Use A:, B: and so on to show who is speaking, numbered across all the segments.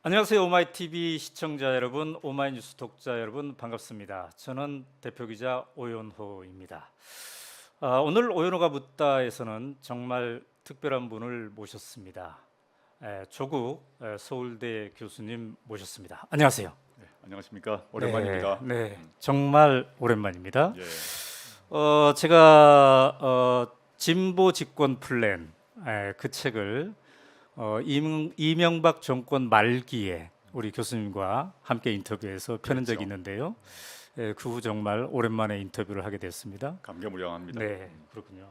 A: 안녕하세요. 오마이TV 시청자 여러분, 오마이뉴스 독자 여러분 반갑습니다. 저는 대표기자 오연호입니다. 오늘 오연호가 묻다에서는 정말 특별한 분을 모셨습니다. 조국 서울대 교수님 모셨습니다. 안녕하세요.
B: 네, 안녕하십니까. 오랜만입니다.
A: 네, 정말 오랜만입니다.
B: 예,
A: 제가 진보 집권 플랜 그 책을 이명박 정권 말기에 우리 교수님과 함께 인터뷰해서 펴낸 적이 있는데요. 그 후 정말 오랜만에 인터뷰를 하게 됐습니다.
B: 감개무량합니다.
A: 네, 그렇군요.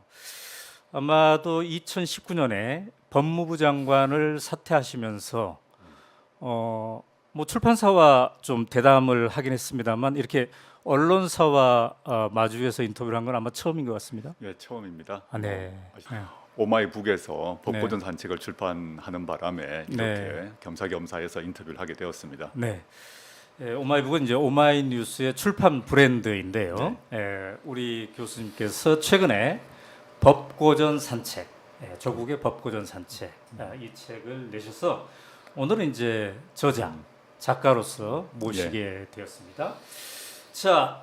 A: 아마도 2019년에 법무부 장관을 사퇴하시면서 뭐 출판사와 좀 대담을 하긴 했습니다만 이렇게 언론사와 마주해서 인터뷰를 한 건 아마 처음인 것 같습니다.
B: 예, 처음입니다.
A: 네.
B: 오마이북에서 법고전 산책을 출판하는 바람에 이렇게
A: 네.
B: 겸사겸사해서 인터뷰를 하게 되었습니다.
A: 네. 오마이북은 이제 오마이뉴스의 출판 브랜드인데요. 우리 교수님께서 최근에 법고전 산책, 조국의 법고전 산책 이 책을 내셔서 오늘은 이제 저자, 작가로서 모시게 되었습니다. 자,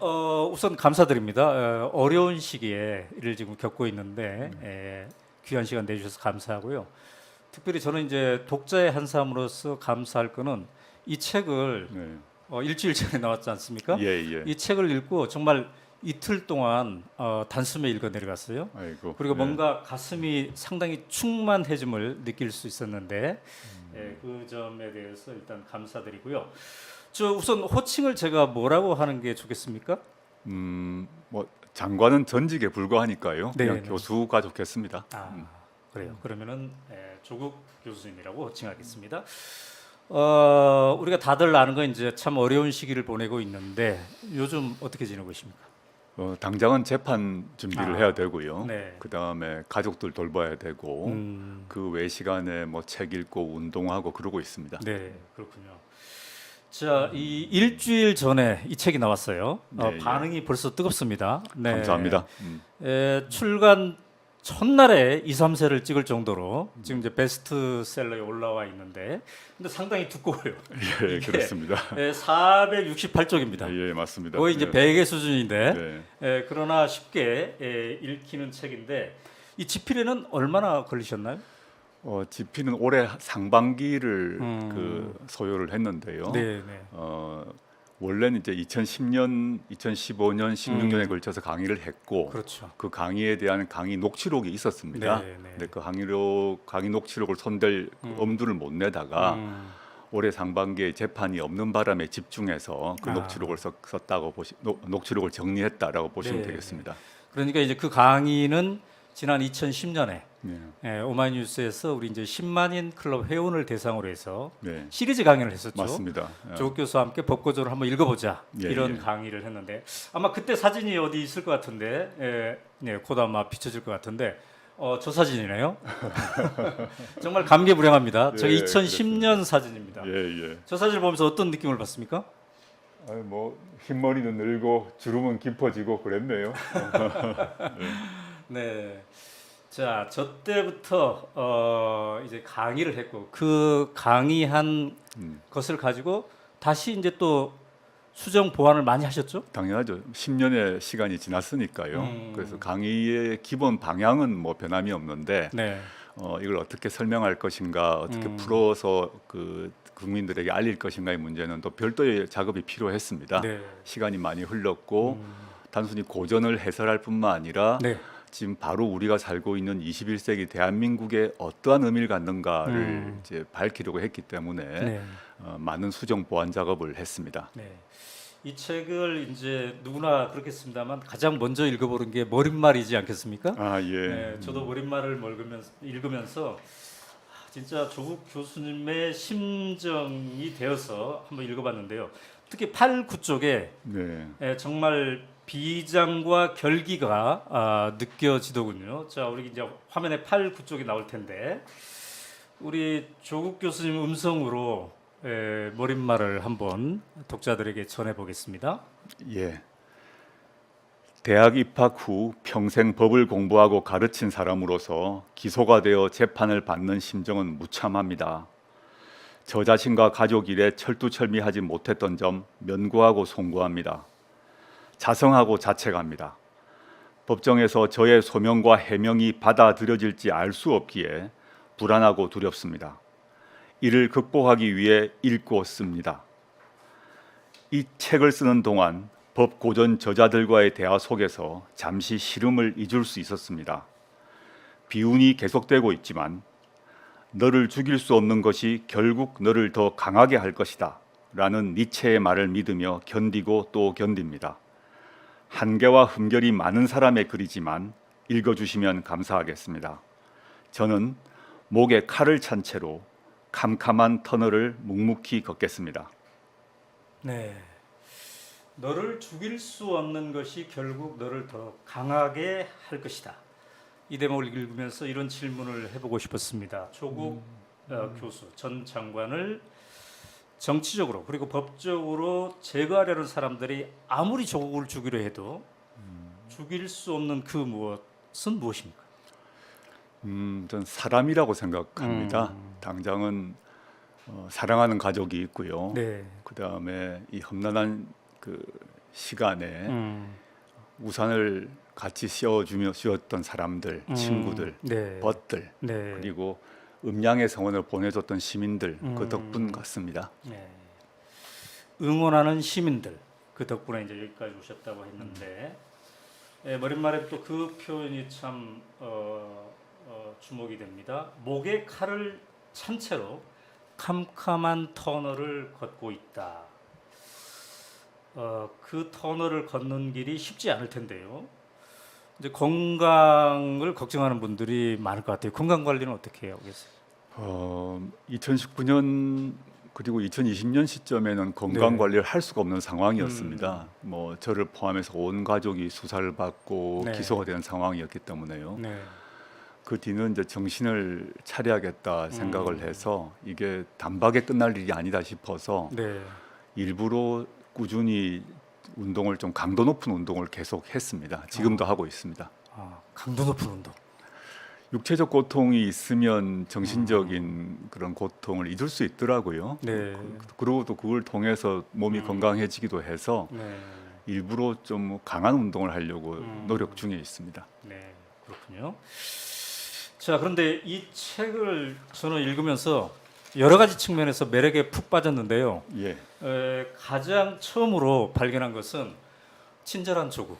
A: 우선 감사드립니다. 어려운 시기에 이를 지금 겪고 있는데 귀한 시간 내주셔서 감사하고요. 특별히 저는 이제 독자의 한 사람으로서 감사할 거는 이 책을
B: 네.
A: 일주일 전에 나왔지 않습니까?
B: 예, 예.
A: 이 책을 읽고 정말 이틀 동안 단숨에 읽어 내려갔어요.
B: 아이고.
A: 그리고
B: 예.
A: 뭔가 가슴이 상당히 충만해짐을 느낄 수 있었는데 그 점에 대해서 일단 감사드리고요. 저 우선 호칭을 제가 뭐라고 하는 게 좋겠습니까?
B: 뭐 장관은 전직에 불과하니까요.
A: 네,
B: 그냥
A: 네.
B: 교수가 좋겠습니다.
A: 그래요. 그러면은 조국 교수님이라고 호칭하겠습니다. 우리가 다들 아는 건 이제 참 어려운 시기를 보내고 있는데 요즘 어떻게 지내고 계십니까?
B: 당장은 재판 준비를 해야 되고요.
A: 네.
B: 그 다음에 가족들 돌봐야 되고 그 외 시간에 뭐 책 읽고 운동하고 그러고 있습니다.
A: 네, 그렇군요. 자, 이 일주일 전에 이 책이 나왔어요.
B: 네,
A: 반응이 벌써 뜨겁습니다. 네.
B: 감사합니다.
A: 출간 첫날에 2, 3세를 찍을 정도로 지금 이제 베스트셀러에 올라와 있는데 근데 상당히 두꺼워요.
B: 예,
A: 이게,
B: 그렇습니다.
A: 468쪽입니다.
B: 예, 맞습니다.
A: 거의 이제
B: 예.
A: 100의 수준인데
B: 네.
A: 그러나 쉽게 읽히는 책인데 이 집필에는 얼마나 걸리셨나요?
B: 집필은 올해 상반기를 그 소요를 했는데요.
A: 네, 네.
B: 원래는 이제 2010년, 2015년, 16년에 걸쳐서 강의를 했고
A: 그렇죠.
B: 그 강의에 대한 강의 녹취록이 있었습니다.
A: 네, 네.
B: 근데 그 강의 녹취록을 손댈 엄두를 못 내다가 올해 상반기에 재판이 없는 바람에 집중해서 그 녹취록을 썼다고 녹취록을 정리했다라고 보시면
A: 네,
B: 되겠습니다.
A: 그러니까 이제 그 강의는 지난 2010년에
B: 네.
A: 오마이뉴스에서 우리 이제 10만인 클럽 회원을 대상으로 해서
B: 네.
A: 시리즈 강의를 했었죠.
B: 맞습니다.
A: 조국 교수와 함께 법고전을 한번 읽어보자
B: 예,
A: 이런
B: 예.
A: 강의를 했는데 아마 그때 사진이 어디 있을 것 같은데 곧 아마 비춰질 것 같은데 저 사진이네요. 정말 감개무량합니다. 저게
B: 예,
A: 2010년 사진입니다.
B: 예, 예.
A: 저 사진을 보면서 어떤 느낌을 받습니까?
B: 뭐 흰머리는 늘고 주름은 깊어지고 그랬네요.
A: 네. 자, 저 때부터 이제 강의를 했고 그 강의한 것을 가지고 다시 이제 또 수정 보완을 많이 하셨죠?
B: 당연하죠. 10년의 시간이 지났으니까요. 그래서 강의의 기본 방향은 뭐 변함이 없는데
A: 네.
B: 이걸 어떻게 설명할 것인가, 어떻게 풀어서 그 국민들에게 알릴 것인가의 문제는 또 별도의 작업이 필요했습니다.
A: 네.
B: 시간이 많이 흘렀고 단순히 고전을 해설할 뿐만 아니라
A: 네.
B: 지금 바로 우리가 살고 있는 21세기 대한민국에 어떠한 의미를 갖는가를 이제 밝히려고 했기 때문에
A: 네.
B: 많은 수정 보완 작업을 했습니다.
A: 네. 이 책을 이제 누구나 그렇겠습니다만 가장 먼저 읽어보는 게 머릿말이지 않겠습니까?
B: 아, 예.
A: 네, 저도 머릿말을 읽으면서 진짜 조국 교수님의 심정이 되어서 한번 읽어봤는데요. 특히 8, 9쪽에
B: 네.
A: 정말 비장과 결기가 느껴지더군요. 자, 우리 이제 화면에 8, 9쪽이 나올 텐데 우리 조국 교수님 음성으로 머릿말을 한번 독자들에게 전해 보겠습니다.
B: 예. 대학 입학 후 평생 법을 공부하고 가르친 사람으로서 기소가 되어 재판을 받는 심정은 무참합니다. 저 자신과 가족 일에 철두철미하지 못했던 점 면구하고 송구합니다. 자성하고 자책합니다. 법정에서 저의 소명과 해명이 받아들여질지 알 수 없기에 불안하고 두렵습니다. 이를 극복하기 위해 읽고 씁니다. 이 책을 쓰는 동안 법 고전 저자들과의 대화 속에서 잠시 시름을 잊을 수 있었습니다. 비운이 계속되고 있지만 너를 죽일 수 없는 것이 결국 너를 더 강하게 할 것이다 라는 니체의 말을 믿으며 견디고 또 견딥니다. 한계와 흠결이 많은 사람의 글이지만 읽어주시면 감사하겠습니다. 저는 목에 칼을 찬 채로 캄캄한 터널을 묵묵히 걷겠습니다.
A: 네. 너를 죽일 수 없는 것이 결국 너를 더 강하게 할 것이다. 이 대목을 읽으면서 이런 질문을 해보고 싶었습니다. 조국 교수, 전 장관을 정치적으로 그리고 법적으로 제거하려는 사람들이 아무리 조국을 죽이려 해도 죽일 수 없는 그 무엇은 무엇입니까?
B: 전 사람이라고 생각합니다. 당장은 사랑하는 가족이 있고요.
A: 네.
B: 그 다음에 이 험난한 그 시간에 우산을 같이 씌웠던 사람들, 친구들,
A: 네.
B: 벗들,
A: 네.
B: 그리고 음양의 성원을 보내줬던 시민들 그 덕분 같습니다.
A: 네. 응원하는 시민들 그 덕분에 이제 여기까지 오셨다고 했는데 머릿말에 또 그 표현이 참 주목이 됩니다. 목에 칼을 찬 채로 캄캄한 터널을 걷고 있다. 그 터널을 걷는 길이 쉽지 않을 텐데요. 이제 건강을 걱정하는 분들이 많을 것 같아요. 건강 관리는 어떻게 해요?
B: 2019년 그리고 2020년 시점에는 건강
A: 네.
B: 관리를 할 수가 없는 상황이었습니다. 뭐 저를 포함해서 온 가족이 수사를 받고
A: 네.
B: 기소가 되는 상황이었기 때문에요.
A: 네.
B: 그 뒤는 이제 정신을 차려야겠다 생각을 해서 이게 단박에 끝날 일이 아니다 싶어서
A: 네.
B: 일부러 꾸준히 운동을 좀 강도 높은 운동을 계속 했습니다. 지금도 하고 있습니다.
A: 강도 높은 운동.
B: 육체적 고통이 있으면 정신적인 그런 고통을 잊을 수 있더라고요.
A: 네.
B: 그리고 또 그걸 통해서 몸이 건강해지기도 해서
A: 네.
B: 일부러 좀 강한 운동을 하려고 노력 중에 있습니다.
A: 네. 그렇군요. 자, 그런데 이 책을 저는 읽으면서 여러 가지 측면에서 매력에 푹 빠졌는데요.
B: 예.
A: 가장 처음으로 발견한 것은 친절한 조국.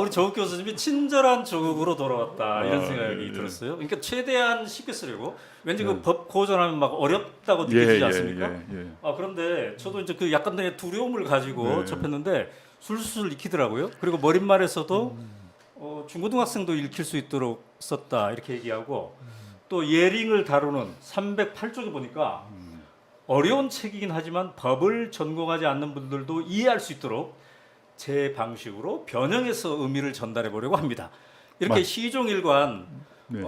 A: 우리 조국 교수님이 친절한 조국으로 돌아왔다 이런 생각이 들었어요. 그러니까 최대한 쉽게 쓰려고. 왠지 그 법 고전하면 막 어렵다고 느껴지지 않습니까? 그런데 저도 이제 그 약간 의 두려움을 가지고 접했는데 술술 익히더라고요. 그리고 머릿말에서도 중고등학생도 읽힐 수 있도록 썼다 이렇게 얘기하고 또 예링을 다루는 308쪽에 보니까 어려운 책이긴 하지만 법을 전공하지 않는 분들도 이해할 수 있도록 제 방식으로 변형해서 의미를 전달해 보려고 합니다. 이렇게 시종일관
B: 네.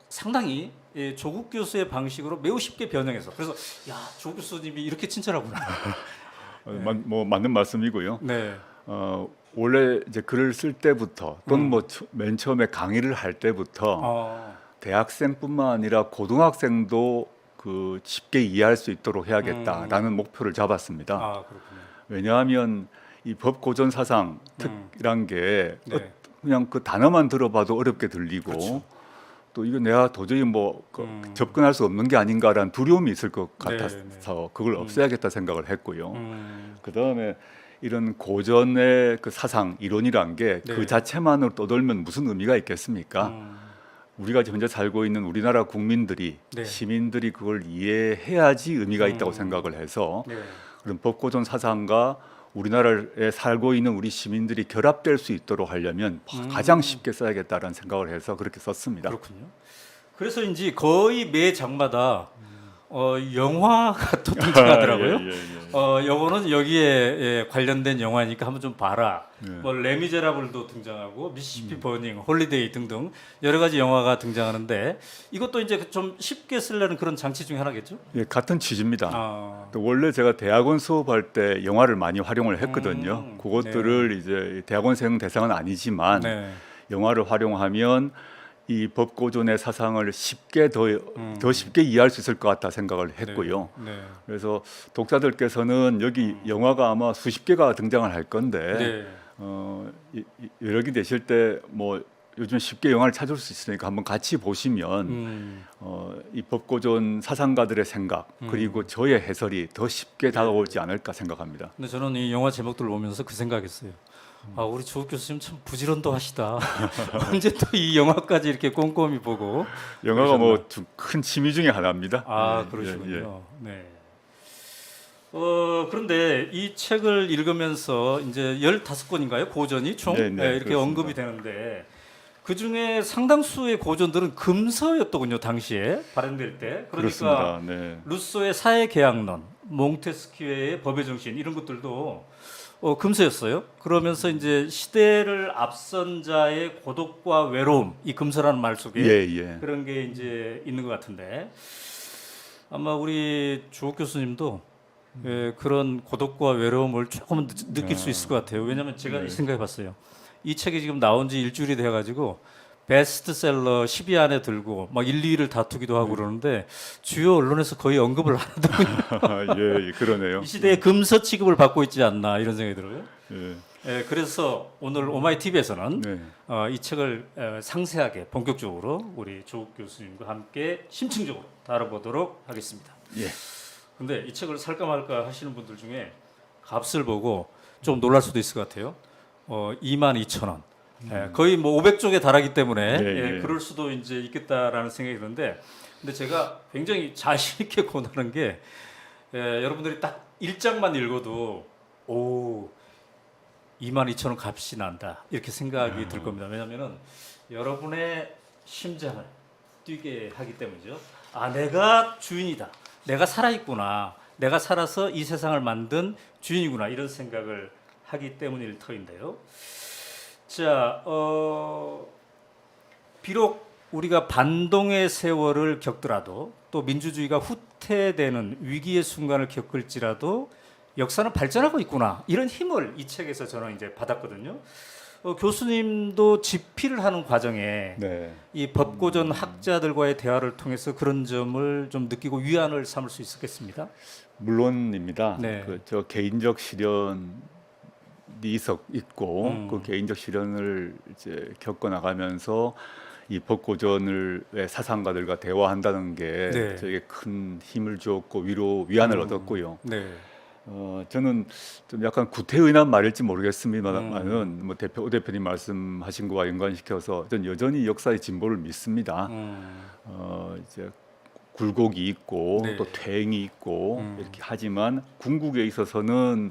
A: 상당히 조국 교수의 방식으로 매우 쉽게 변형해서 그래서 야 조국 교수님이 이렇게 친절하구나.
B: 뭐 맞는 말씀이고요.
A: 네.
B: 원래 이제 글을 쓸 때부터 또는 뭐 맨 처음에 강의를 할 때부터 대학생뿐만 아니라 고등학생도 그 쉽게 이해할 수 있도록 해야겠다라는 목표를 잡았습니다.
A: 그렇군요.
B: 왜냐하면 이 법 고전 사상 특이란 게
A: 네.
B: 그냥 그 단어만 들어봐도 어렵게 들리고
A: 그렇죠.
B: 또 이거 내가 도저히 접근할 수 없는 게 아닌가라는 두려움이 있을 것 같아서
A: 네.
B: 그걸 없애야겠다 생각을 했고요. 그 다음에 이런 고전의 그 사상 이론이란 게 그
A: 네.
B: 자체만으로 떠돌면 무슨 의미가 있겠습니까? 우리가 현재 살고 있는 우리나라 국민들이
A: 네.
B: 시민들이 그걸 이해해야지 의미가 있다고 생각을 해서
A: 네.
B: 그런 법고전 사상과 우리나라에 살고 있는 우리 시민들이 결합될 수 있도록 하려면 가장 쉽게 써야겠다라는 생각을 해서 그렇게 썼습니다.
A: 그렇군요. 그래서인지 거의 매 장마다 영화가 또 등장하더라고요. 영어는 여기에 관련된 영화니까 한번 좀 봐라. 뭐 레미제라블도 등장하고 미시시피 버닝, 홀리데이 등등 여러 가지 영화가 등장하는데 이것도 이제 좀 쉽게 쓰려는 그런 장치 중에 하나겠죠?
B: 예, 같은 취지입니다. 또 원래 제가 대학원 수업할 때 영화를 많이 활용을 했거든요. 그것들을 이제 대학원생 대상은 아니지만
A: 네.
B: 영화를 활용하면 이 법고전의 사상을 더 쉽게 이해할 수 있을 것 같다 생각을 했고요.
A: 네.
B: 그래서 독자들께서는 여기 영화가 아마 수십 개가 등장을 할 건데
A: 네.
B: 여력이 되실 때 뭐 요즘 쉽게 영화를 찾을 수 있으니까 한번 같이 보시면 이 법고전 사상가들의 생각 그리고 저의 해설이 더 쉽게 다가오지 않을까 생각합니다.
A: 근데 저는 이 영화 제목들을 보면서 그 생각했어요. 아, 우리 조국 교수님 참 부지런도 하시다. 언제 또 이 영화까지 이렇게 꼼꼼히 보고.
B: 영화가
A: 그러셨나?
B: 뭐 큰 취미 중에 하나입니다.
A: 아,
B: 예,
A: 그러시군요.
B: 예, 예.
A: 네. 그런데 이 책을 읽으면서 이제 15권인가요? 고전이 총
B: 네, 네,
A: 이렇게
B: 그렇습니다.
A: 언급이 되는데 그 중에 상당수의 고전들은 금서였더군요, 당시에 발행될 때. 그러니까
B: 그렇습니다. 네.
A: 루소의 사회계약론, 몽테스키에의 법의 정신 이런 것들도 금서였어요. 그러면서 이제 시대를 앞선 자의 고독과 외로움, 이 금서라는 말 속에
B: 예.
A: 그런 게 이제 있는 것 같은데 아마 우리 조국 교수님도 그런 고독과 외로움을 조금은 느낄 수 있을 것 같아요. 왜냐하면 제가 이 생각해봤어요. 이 책이 지금 나온 지 일주일이 돼가지고 베스트셀러 10위 안에 들고 막 1, 2위를 다투기도 하고 그러는데 주요 언론에서 거의 언급을 안 하더군요.
B: 예, 그러네요.
A: 이 시대에 금서 취급을 받고 있지 않나 이런 생각이 들어요.
B: 예.
A: 그래서 오늘 오마이 TV에서는
B: 네.
A: 이 책을 상세하게 본격적으로 우리 조국 교수님과 함께 심층적으로 다뤄보도록 하겠습니다.
B: 예.
A: 근데 이 책을 살까 말까 하시는 분들 중에 값을 보고 좀 놀랄 수도 있을 것 같아요. 22,000원. 거의 뭐 500쪽에 달하기 때문에
B: 네.
A: 그럴 수도 이제 있겠다라는 생각이 드는데, 근데 제가 굉장히 자신 있게 권하는 게 여러분들이 딱 1장만 읽어도 오 22,000원 값이 난다 이렇게 생각이 들 겁니다. 왜냐하면은 여러분의 심장을 뛰게 하기 때문이죠. 아, 내가 주인이다. 내가 살아있구나. 내가 살아서 이 세상을 만든 주인이구나. 이런 생각을 하기 때문일 터인데요. 자, 비록 우리가 반동의 세월을 겪더라도 또 민주주의가 후퇴되는 위기의 순간을 겪을지라도 역사는 발전하고 있구나. 이런 힘을 이 책에서 저는 이제 받았거든요. 교수님도 집필을 하는 과정에
B: 네.
A: 이 법고전 학자들과의 대화를 통해서 그런 점을 좀 느끼고 위안을 삼을 수 있었겠습니다.
B: 물론입니다.
A: 네.
B: 저 개인적 시련이 있고 그 개인적 시련을 이제 겪어 나가면서 이 법고전을 사상가들과 대화한다는 게
A: 네.
B: 저에게 큰 힘을 주었고 위안을 얻었고요.
A: 네.
B: 저는 좀 약간 구태의난 말일지 모르겠습니다만은 뭐 오 대표님 말씀하신 거와 연관시켜서 전 여전히 역사의 진보를 믿습니다. 이제 굴곡이 있고
A: 네.
B: 또 퇴행이 있고 이렇게 하지만 궁극에 있어서는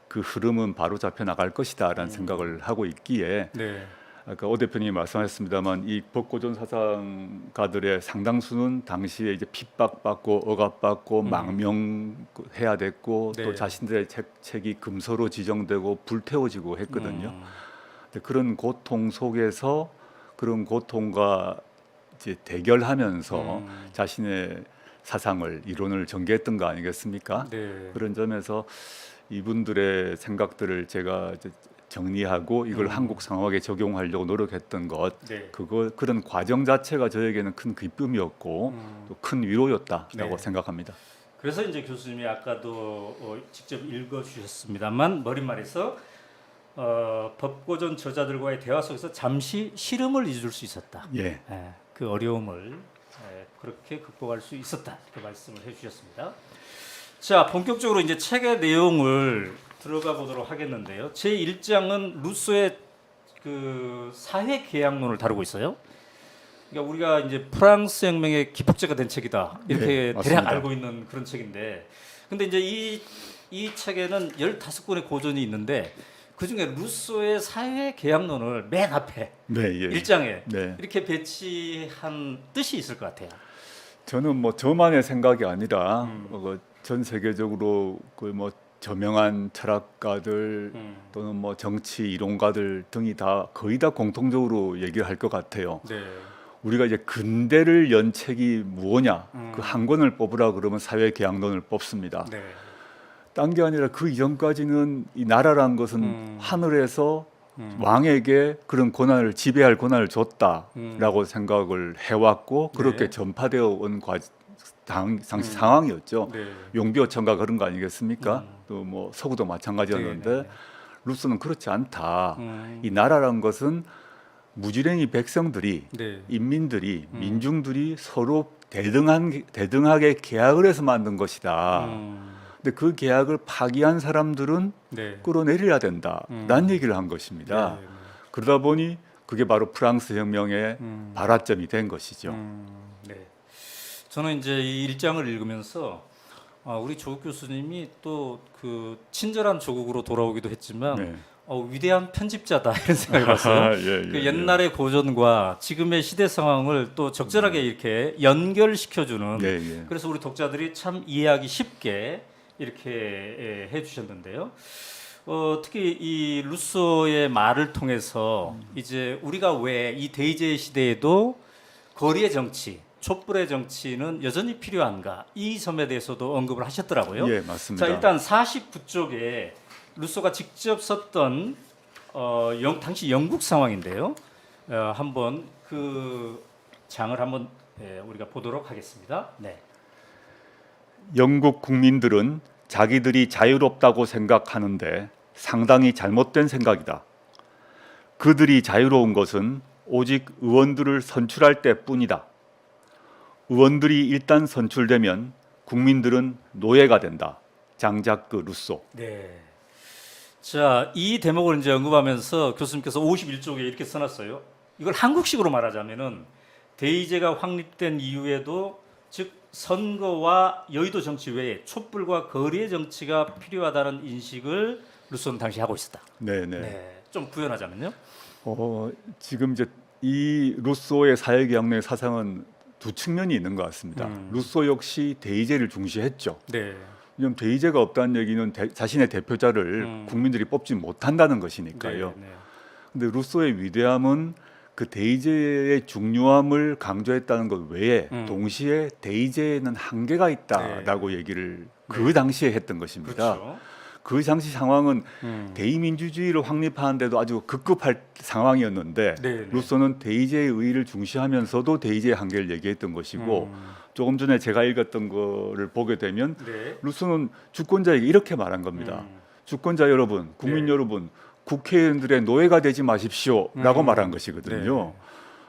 B: 그 흐름은 바로 잡혀 나갈 것이다라는 생각을 하고 있기에
A: 네.
B: 아까 오 대표님이 말씀하셨습니다만 이 법고전 사상가들의 상당수는 당시에 이제 핍박받고 억압받고 망명해야 됐고
A: 네.
B: 또 자신들의 책이 금서로 지정되고 불태워지고 했거든요. 근데 그런 고통 속에서 그런 고통과 이제 대결하면서 자신의 사상을 이론을 전개했던 거 아니겠습니까?
A: 네.
B: 그런 점에서 이분들의 생각들을 제가 이제 정리하고 이걸 한국 상황에 적용하려고 노력했던 것,
A: 네.
B: 그런 과정 자체가 저에게는 큰 기쁨이었고 또 큰 위로였다라고
A: 네.
B: 생각합니다.
A: 그래서 이제 교수님이 아까도 직접 읽어주셨습니다.만 머릿말에서 법고전 저자들과의 대화 속에서 잠시 시름을 잊을 수 있었다.
B: 예.
A: 그 어려움을 그렇게 극복할 수 있었다. 이렇게 말씀을 해주셨습니다. 자, 본격적으로 이제 책의 내용을 들어가 보도록 하겠는데요. 제 1장은 루소의 그 사회 계약론을 다루고 있어요. 그러니까 우리가 이제 프랑스 혁명의 기폭제가 된 책이다 이렇게
B: 네,
A: 대략
B: 맞습니다.
A: 알고 있는 그런 책인데, 근데 이제 이 책에는 15권의 고전이 있는데 그 중에 루소의 사회 계약론을 맨 앞에
B: 네, 예.
A: 1장에
B: 네.
A: 이렇게 배치한 뜻이 있을 것 같아요.
B: 저는 뭐 저만의 생각이 아니라 전 세계적으로 그 뭐 저명한 철학가들 또는 뭐 정치 이론가들 등이 다 거의 다 공통적으로 얘기를 할 것 같아요.
A: 네.
B: 우리가 이제 근대를 연 책이 무엇냐, 그 한 권을 뽑으라 그러면 사회계약론을 뽑습니다.
A: 네.
B: 딴 게 아니라 그 이전까지는 이 나라란 것은 하늘에서 왕에게 그런 권한을 지배할 권한을 줬다라고 생각을 해왔고 그렇게
A: 네.
B: 전파되어 온 당시 상황이었죠.
A: 네.
B: 용비어천가 그런 거 아니겠습니까? 또 뭐 서구도 마찬가지였는데
A: 네, 네, 네.
B: 루소는 그렇지 않다.
A: 음.
B: 이 나라란 것은 무지랭이 백성들이
A: 네.
B: 인민들이 민중들이 서로 대등하게 계약을 해서 만든 것이다. 근데 그 계약을 파기한 사람들은
A: 네.
B: 끌어내려야 된다라는 얘기를 한 것입니다.
A: 네, 네.
B: 그러다 보니 그게 바로 프랑스 혁명의 발화점이 된 것이죠.
A: 네. 저는 이제 이 일장을 읽으면서 우리 조국 교수님이 또 그 친절한 조국으로 돌아오기도 했지만
B: 네.
A: 위대한 편집자다 이런 생각이 봤어요.
B: 예, 예,
A: 그
B: 예.
A: 옛날의 고전과 지금의 시대 상황을 또 적절하게 이렇게 연결시켜주는.
B: 예, 예.
A: 그래서 우리 독자들이 참 이해하기 쉽게 이렇게 해주셨는데요. 특히 이 루소의 말을 통해서 이제 우리가 왜 이 대의제 시대에도 거리의 정치, 촛불의 정치는 여전히 필요한가 이 점에 대해서도 언급을 하셨더라고요.
B: 예, 맞습니다.
A: 자, 일단 49쪽에 루소가 직접 썼던 당시 영국 상황인데요. 한번 그 장을 한번 우리가 보도록 하겠습니다. 네.
B: 영국 국민들은 자기들이 자유롭다고 생각하는데 상당히 잘못된 생각이다. 그들이 자유로운 것은 오직 의원들을 선출할 때뿐이다. 의원들이 일단 선출되면 국민들은 노예가 된다. 장자크 루소.
A: 네. 자, 이 대목을 이제 언급하면서 교수님께서 51쪽에 이렇게 써놨어요. 이걸 한국식으로 말하자면은 대의제가 확립된 이후에도 즉 선거와 여의도 정치 외에 촛불과 거리의 정치가 필요하다는 인식을 루소는 당시 하고 있었다.
B: 네, 네.
A: 네. 좀 구현하자면요.
B: 지금 이제 이 루소의 사회개혁론의 사상은 두 측면이 있는 것 같습니다. 루소 역시 대의제를 중시했죠.
A: 네.
B: 왜냐하면 대의제가 없다는 얘기는 자신의 대표자를 국민들이 뽑지 못한다는 것이니까요.
A: 네, 네.
B: 근데 루소의 위대함은 그 대의제의 중요함을 강조했다는 것 외에 동시에 대의제에는 한계가 있다라고 얘기를 그 당시에 했던 것입니다.
A: 그렇죠.
B: 그 당시 상황은 대의민주주의를 확립하는데도 아주 급급할 상황이었는데
A: 네, 네.
B: 루소는 대의제의 의의를 중시하면서도 대의제의 한계를 얘기했던 것이고 조금 전에 제가 읽었던 거를 보게 되면
A: 네.
B: 루소는 주권자에게 이렇게 말한 겁니다. 주권자 여러분, 국민
A: 네.
B: 여러분, 국회의원들의 노예가 되지 마십시오라고 말한 것이거든요.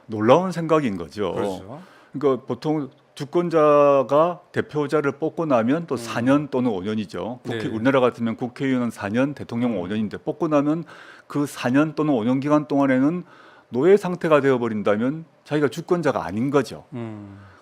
B: 놀라운 생각인 거죠.
A: 그렇죠.
B: 그러니까 보통 주권자가 대표자를 뽑고 나면 또 4년 또는 5년이죠.
A: 네.
B: 우리나라 같으면 국회의원은 4년, 대통령은 5년인데 뽑고 나면 그 4년 또는 5년 기간 동안에는 노예 상태가 되어버린다면 자기가 주권자가 아닌 거죠.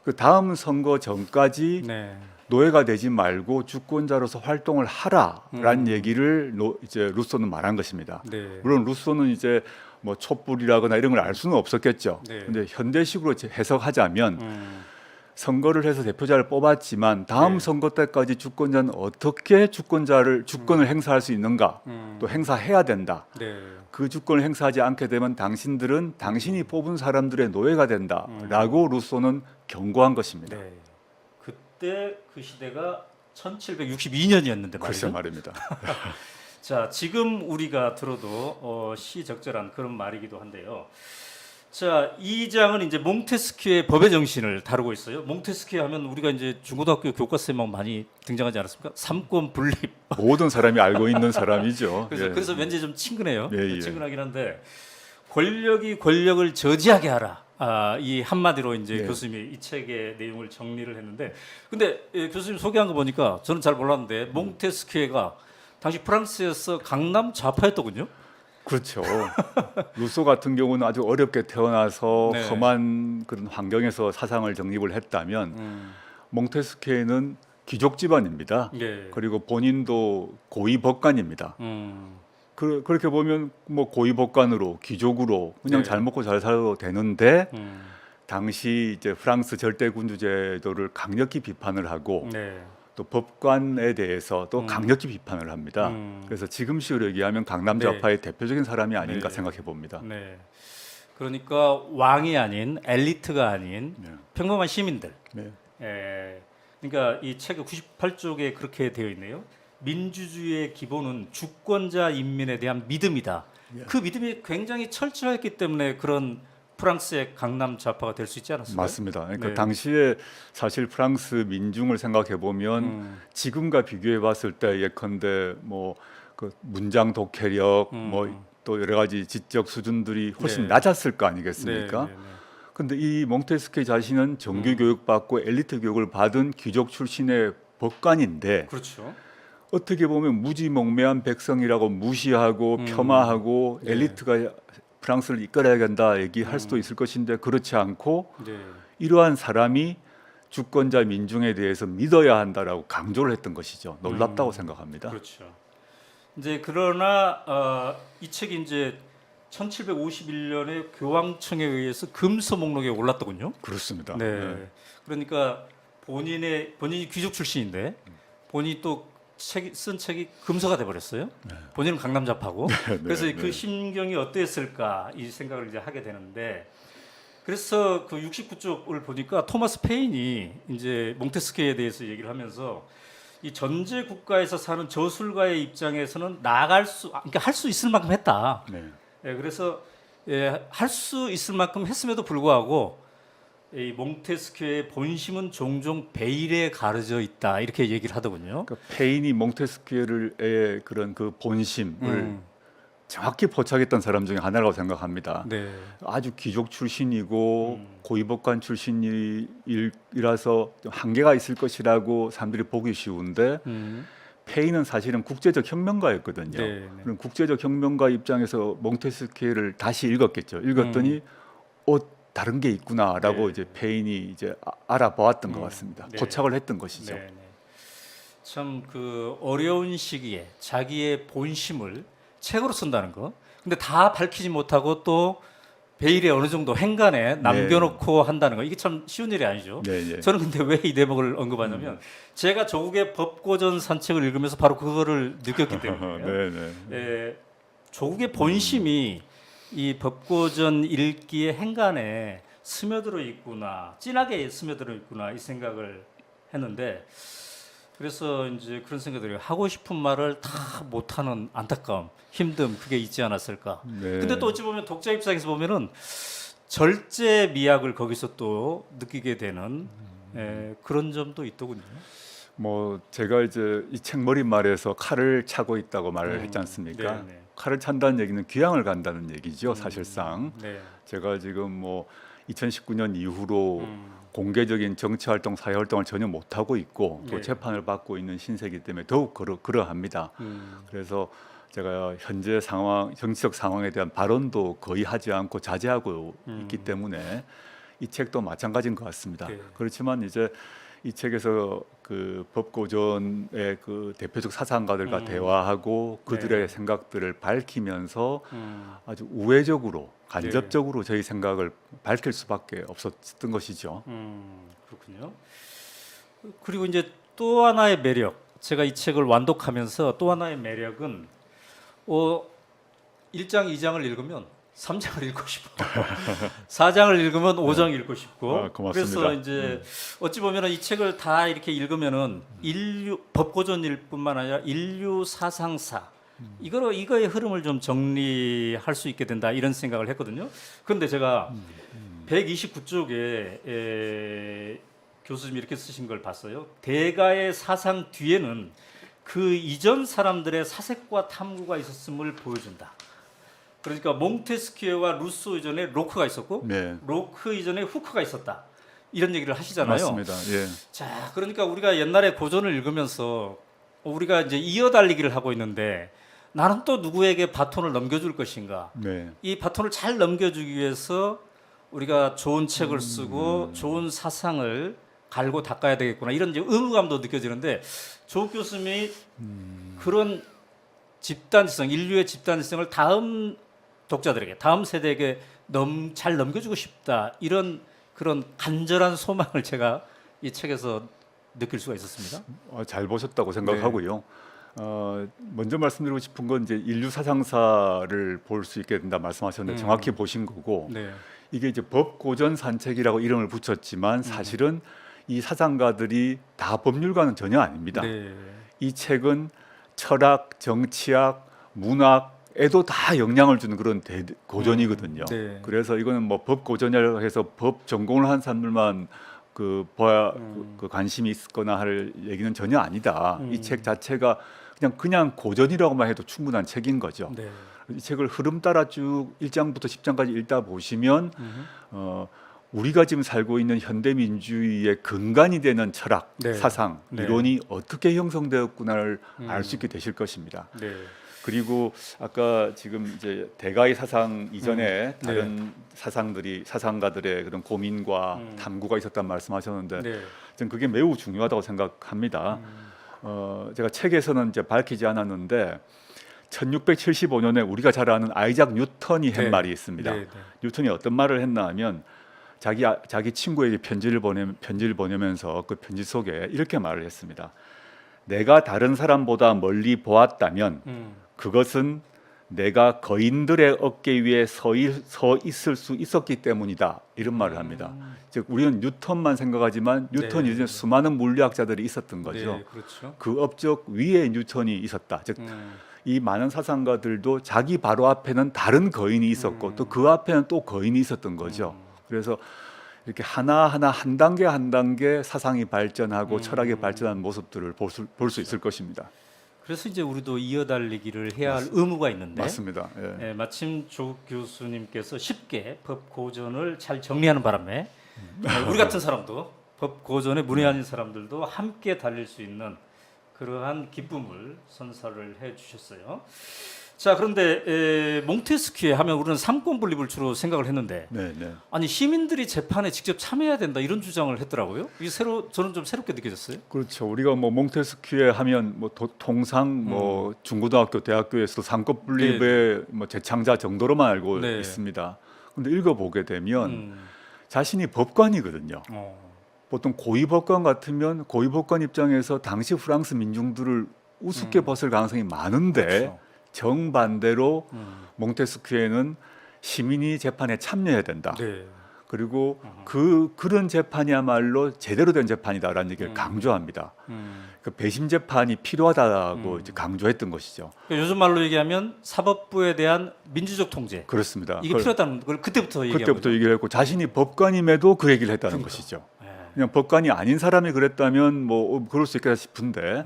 B: 그 다음 선거 전까지
A: 네.
B: 노예가 되지 말고 주권자로서 활동을 하라라는 얘기를 이제 루소는 말한 것입니다.
A: 네.
B: 물론 루소는 이제 뭐 촛불이라거나 이런 걸 알 수는 없었겠죠.
A: 네.
B: 근데 현대식으로 해석하자면 선거를 해서 대표자를 뽑았지만 다음
A: 네.
B: 선거 때까지 주권자는 어떻게 주권을 행사할 수 있는가 또 행사해야 된다.
A: 네.
B: 그 주권을 행사하지 않게 되면 당신들은 당신이 뽑은 사람들의 노예가 된다라고 루소는 경고한 것입니다.
A: 네. 그때 그 시대가 1762년이었는데
B: 글쎄
A: 말이죠.
B: 말입니다.
A: 자, 지금 우리가 들어도 시적절한 그런 말이기도 한데요. 자, 이 장은 이제 몽테스키의 법의 정신을 다루고 있어요. 몽테스키 하면 우리가 이제 중고등학교 교과서에만 많이 등장하지 않았습니까? 삼권 분립.
B: 모든 사람이 알고 있는 사람이죠.
A: 그래서,
B: 예.
A: 그래서 왠지 좀 친근해요.
B: 예, 예.
A: 친근하긴 한데 권력이 권력을 저지하게 하라. 이 한마디로 이제
B: 예.
A: 교수님이 이 책의 내용을 정리를 했는데, 근데 교수님 소개한 거 보니까 저는 잘 몰랐는데 몽테스키가 당시 프랑스에서 강남 좌파였더군요.
B: 그렇죠. 루소 같은 경우는 아주 어렵게 태어나서
A: 네.
B: 험한 그런 환경에서 사상을 정립을 했다면 몽테스키는 귀족 집안입니다.
A: 예.
B: 그리고 본인도 고위 법관입니다. 그렇게 보면 뭐 고위 법관으로 귀족으로 그냥
A: 네.
B: 잘 먹고 잘 살아도 되는데
A: 음.
B: 당시 이제 프랑스 절대군주 제도를 강력히 비판을 하고
A: 네.
B: 또 법관에 대해서 또 강력히 비판을 합니다. 그래서 지금식으로 얘기하면 강남 좌파의 대표적인 사람이 아닌가
A: 네.
B: 생각해 봅니다.
A: 네. 그러니까 왕이 아닌 엘리트가 아닌
B: 네.
A: 평범한 시민들.
B: 네.
A: 그러니까 이 책 98쪽에 그렇게 되어 있네요. 민주주의의 기본은 주권자 인민에 대한 믿음이다. 그 믿음이 굉장히 철저했기 때문에 그런 프랑스의 강남 좌파가 될 수 있지 않았을까요?
B: 맞습니다. 그러니까
A: 네.
B: 당시에 사실 프랑스 민중을 생각해 보면 지금과 비교해 봤을 때 예컨대 뭐 그 문장 독해력 뭐 또 여러 가지 지적 수준들이 훨씬
A: 네.
B: 낮았을 거 아니겠습니까?
A: 네, 네, 네.
B: 근데 이 몽테스키 자신은 정규 교육 받고 엘리트 교육을 받은 귀족 출신의 법관인데
A: 그렇죠.
B: 어떻게 보면 무지몽매한 백성이라고 무시하고 폄하하고
A: 네.
B: 엘리트가 프랑스를 이끌어야 된다 얘기할 수도 있을 것인데 그렇지 않고
A: 네.
B: 이러한 사람이 주권자 민중에 대해서 믿어야 한다라고 강조를 했던 것이죠. 놀랍다고 생각합니다.
A: 그렇죠. 이제 그러나 이 책이 이제 1751년에 교황청에 의해서 금서 목록에 올랐더군요.
B: 그렇습니다.
A: 네. 그러니까 본인이 귀족 출신인데 본인이 또 쓴 책이 금서가 돼 버렸어요. 본인은 강남자파고. 그래서 그 심경이 어땠을까 이 생각을 이제 하게 되는데 그래서 그 69쪽을 보니까 토마스 페인이 이제 몽테스키에 대해서 얘기를 하면서 이 전제 국가에서 사는 저술가의 입장에서는 그러니까 할 수 있을 만큼 했다.
B: 네.
A: 예, 그래서 할 수 있을 만큼 했음에도 불구하고 이 몽테스키의 본심은 종종 베일에 가려져 있다 이렇게 얘기를 하더군요.
B: 그러니까 페인이 몽테스키에의 그런 그 본심을 정확히 포착했던 사람 중에 하나라고 생각합니다.
A: 네.
B: 아주 귀족 출신이고 고위법관 출신이라서 좀 한계가 있을 것이라고 사람들이 보기 쉬운데 페인은 사실은 국제적 혁명가였거든요.
A: 네, 네.
B: 그럼 국제적 혁명가 입장에서 몽테스키를 다시 읽었겠죠. 읽었더니 다른 게 있구나라고
A: 네.
B: 이제 페인이 이제 알아보았던 것 같습니다.
A: 네.
B: 포착을 했던 것이죠.
A: 네, 네. 참 그 어려운 시기에 자기의 본심을 책으로 쓴다는 거. 근데 다 밝히지 못하고 또 베일에 어느 정도 행간에 남겨놓고 한다는 거. 이게 참 쉬운 일이 아니죠.
B: 네, 네.
A: 저는 근데 왜 이 대목을 언급하냐면 제가 조국의 법고전 산책을 읽으면서 바로 그거를 느꼈기 때문이에요.
B: 네, 네.
A: 조국의 본심이 이 법고전 읽기의 행간에 스며들어 있구나, 진하게 스며들어 있구나 이 생각을 했는데 그래서 이제 그런 생각들이 하고 싶은 말을 다 못하는 안타까움, 힘듦 그게 있지 않았을까.
B: 네.
A: 근데 또 어찌 보면 독자 입장에서 보면은 절제 미학을 거기서 또 느끼게 되는 그런 점도 있더군요.
B: 뭐 제가 이제 이 책 머릿말에서 칼을 차고 있다고 말을 했지 않습니까?
A: 네, 네.
B: 칼을 찬다는 얘기는 귀향을 간다는 얘기죠. 사실상
A: 네.
B: 제가 지금 뭐 2019년 이후로 공개적인 정치 활동, 사회 활동을 전혀 못 하고 있고 또
A: 네.
B: 재판을 받고 있는 신세이기 때문에 더욱 그러합니다. 그래서 제가 현재 상황, 정치적 상황에 대한 발언도 거의 하지 않고 자제하고 있기 때문에 이 책도 마찬가지인 것 같습니다.
A: 네.
B: 그렇지만 이제 이 책에서 그 법고전의 그 대표적 사상가들과 대화하고 그들의
A: 네.
B: 생각들을 밝히면서 아주 우회적으로
A: 네.
B: 간접적으로 저희 생각을 밝힐 수밖에 없었던 것이죠.
A: 그렇군요. 그리고 이제 또 하나의 매력, 제가 이 책을 완독하면서 또 하나의 매력은 1장, 2장을 읽으면 3장을 읽고 싶고 4장을 읽으면 5장 읽고 싶고
B: 고맙습니다.
A: 그래서 이제 어찌 보면 이 책을 다 이렇게 읽으면은 법고전일 뿐만 아니라 인류 사상사 이거의 흐름을 좀 정리할 수 있게 된다 이런 생각을 했거든요. 그런데 제가 129쪽에 교수님이 이렇게 쓰신 걸 봤어요. 대가의 사상 뒤에는 그 이전 사람들의 사색과 탐구가 있었음을 보여준다. 그러니까 몽테스키에와 루소 이전에 로크가 있었고
B: 네.
A: 로크 이전에 후크가 있었다. 이런 얘기를 하시잖아요.
B: 맞습니다. 예.
A: 자, 그러니까 우리가 옛날에 고전을 읽으면서 우리가 이제 이어달리기를 하고 있는데 나는 또 누구에게 바톤을 넘겨줄 것인가?
B: 네.
A: 이 바톤을 잘 넘겨주기 위해서 우리가 좋은 책을 쓰고 좋은 사상을 갈고 닦아야 되겠구나 이런 이제 의무감도 느껴지는데 조 교수님이 그런 집단지성, 인류의 집단지성을 다음 독자들에게, 다음 세대에게 잘 넘겨주고 싶다 이런 그런 간절한 소망을 제가 이 책에서 느낄 수가 있었습니다.
B: 잘 보셨다고 생각하고요. 먼저 말씀드리고 싶은 건 이제 인류 사상사를 볼 수 있게 된다 말씀하셨는데 정확히 보신 거고
A: 네.
B: 이게 이제 법고전 산책이라고 이름을 붙였지만 사실은 이 사상가들이 다 법률가는 전혀 아닙니다.
A: 네.
B: 이 책은 철학, 정치학, 문학, 법에도 다 영향을 주는 그런 고전이거든요.
A: 네.
B: 그래서 이거는 뭐 법 고전이라고 해서 법 전공을 한 사람들만 그 봐야 그 관심이 있거나 할 얘기는 전혀 아니다. 이 책 자체가 그냥 고전이라고만 해도 충분한 책인 거죠.
A: 네.
B: 이 책을 흐름 따라 쭉 1장부터 10장까지 읽다 보시면 우리가 지금 살고 있는 현대 민주주의의 근간이 되는 철학,
A: 네.
B: 사상,
A: 네.
B: 이론이 어떻게 형성되었구나를 알 수 있게 되실 것입니다.
A: 네.
B: 그리고 아까 지금 이제 대가의 사상 이전에
A: 네.
B: 다른 사상가들의 그런 고민과 탐구가 있었단 말씀하셨는데
A: 네.
B: 저는 그게 매우 중요하다고 생각합니다. 제가 책에서는 이제 밝히지 않았는데 1675년에 우리가 잘 아는 아이작 뉴턴이 한
A: 네.
B: 말이 있습니다.
A: 네. 네.
B: 뉴턴이 어떤 말을 했나 하면 자기 친구에게 편지를 보내면서 그 편지 속에 이렇게 말을 했습니다. 내가 다른 사람보다 멀리 보았다면 그것은 내가 거인들의 어깨 위에 서 있을 수 있었기 때문이다. 이런 말을 합니다. 즉 우리는 뉴턴만 생각하지만 뉴턴
A: 네.
B: 이전에 수많은 물리학자들이 있었던 거죠.
A: 네. 그렇죠.
B: 그 업적 위에 뉴턴이 있었다. 즉 이 많은 사상가들도 자기 바로 앞에는 다른 거인이 있었고 또 그 앞에는 또 거인이 있었던 거죠. 그래서 이렇게 하나하나 한 단계 사상이 발전하고 철학이 발전하는 모습들을 볼 수 있을 것입니다.
A: 그래서 이제 우리도 이어달리기를 해야 할 의무가 있는데
B: 맞습니다. 예.
A: 마침 조 교수님께서 쉽게 법 고전을 잘 정리하는 바람에 우리 같은 사람도 법 고전에 문외한인 사람들도 함께 달릴 수 있는 그러한 기쁨을 선사를 해주셨어요. 자, 그런데 몽테스키에 하면 우리는 삼권 분립을 주로 생각을 했는데
B: 네.
A: 아니 시민들이 재판에 직접 참여해야 된다 이런 주장을 했더라고요. 이게 저는 좀 새롭게 느껴졌어요.
B: 그렇죠. 우리가 뭐 몽테스키에 하면 뭐 통상 뭐 중고등학교, 대학교에서 삼권 분립의 뭐 재창자 정도로만 알고
A: 네.
B: 있습니다. 근데 읽어보게 되면 자신이 법관이거든요. 보통 고위법관 같으면 고위법관 입장에서 당시 프랑스 민중들을 우습게 봤을 가능성이 많은데
A: 그렇죠.
B: 정반대로 몽테스키에는 시민이 재판에 참여해야 된다.
A: 네.
B: 그리고 그런 재판이야말로 제대로 된 재판이다라는 얘기를 강조합니다. 그 배심 재판이 필요하다고 이제 강조했던 것이죠.
A: 그러니까 요즘 말로 얘기하면 사법부에 대한 민주적 통제
B: 그렇습니다.
A: 이게 필요하다는 걸 그때부터
B: 얘기를 했고 자신이 법관임에도 그 얘기를 했다는 것이죠. 그냥 법관이 아닌 사람이 그랬다면 뭐 그럴 수 있겠다 싶은데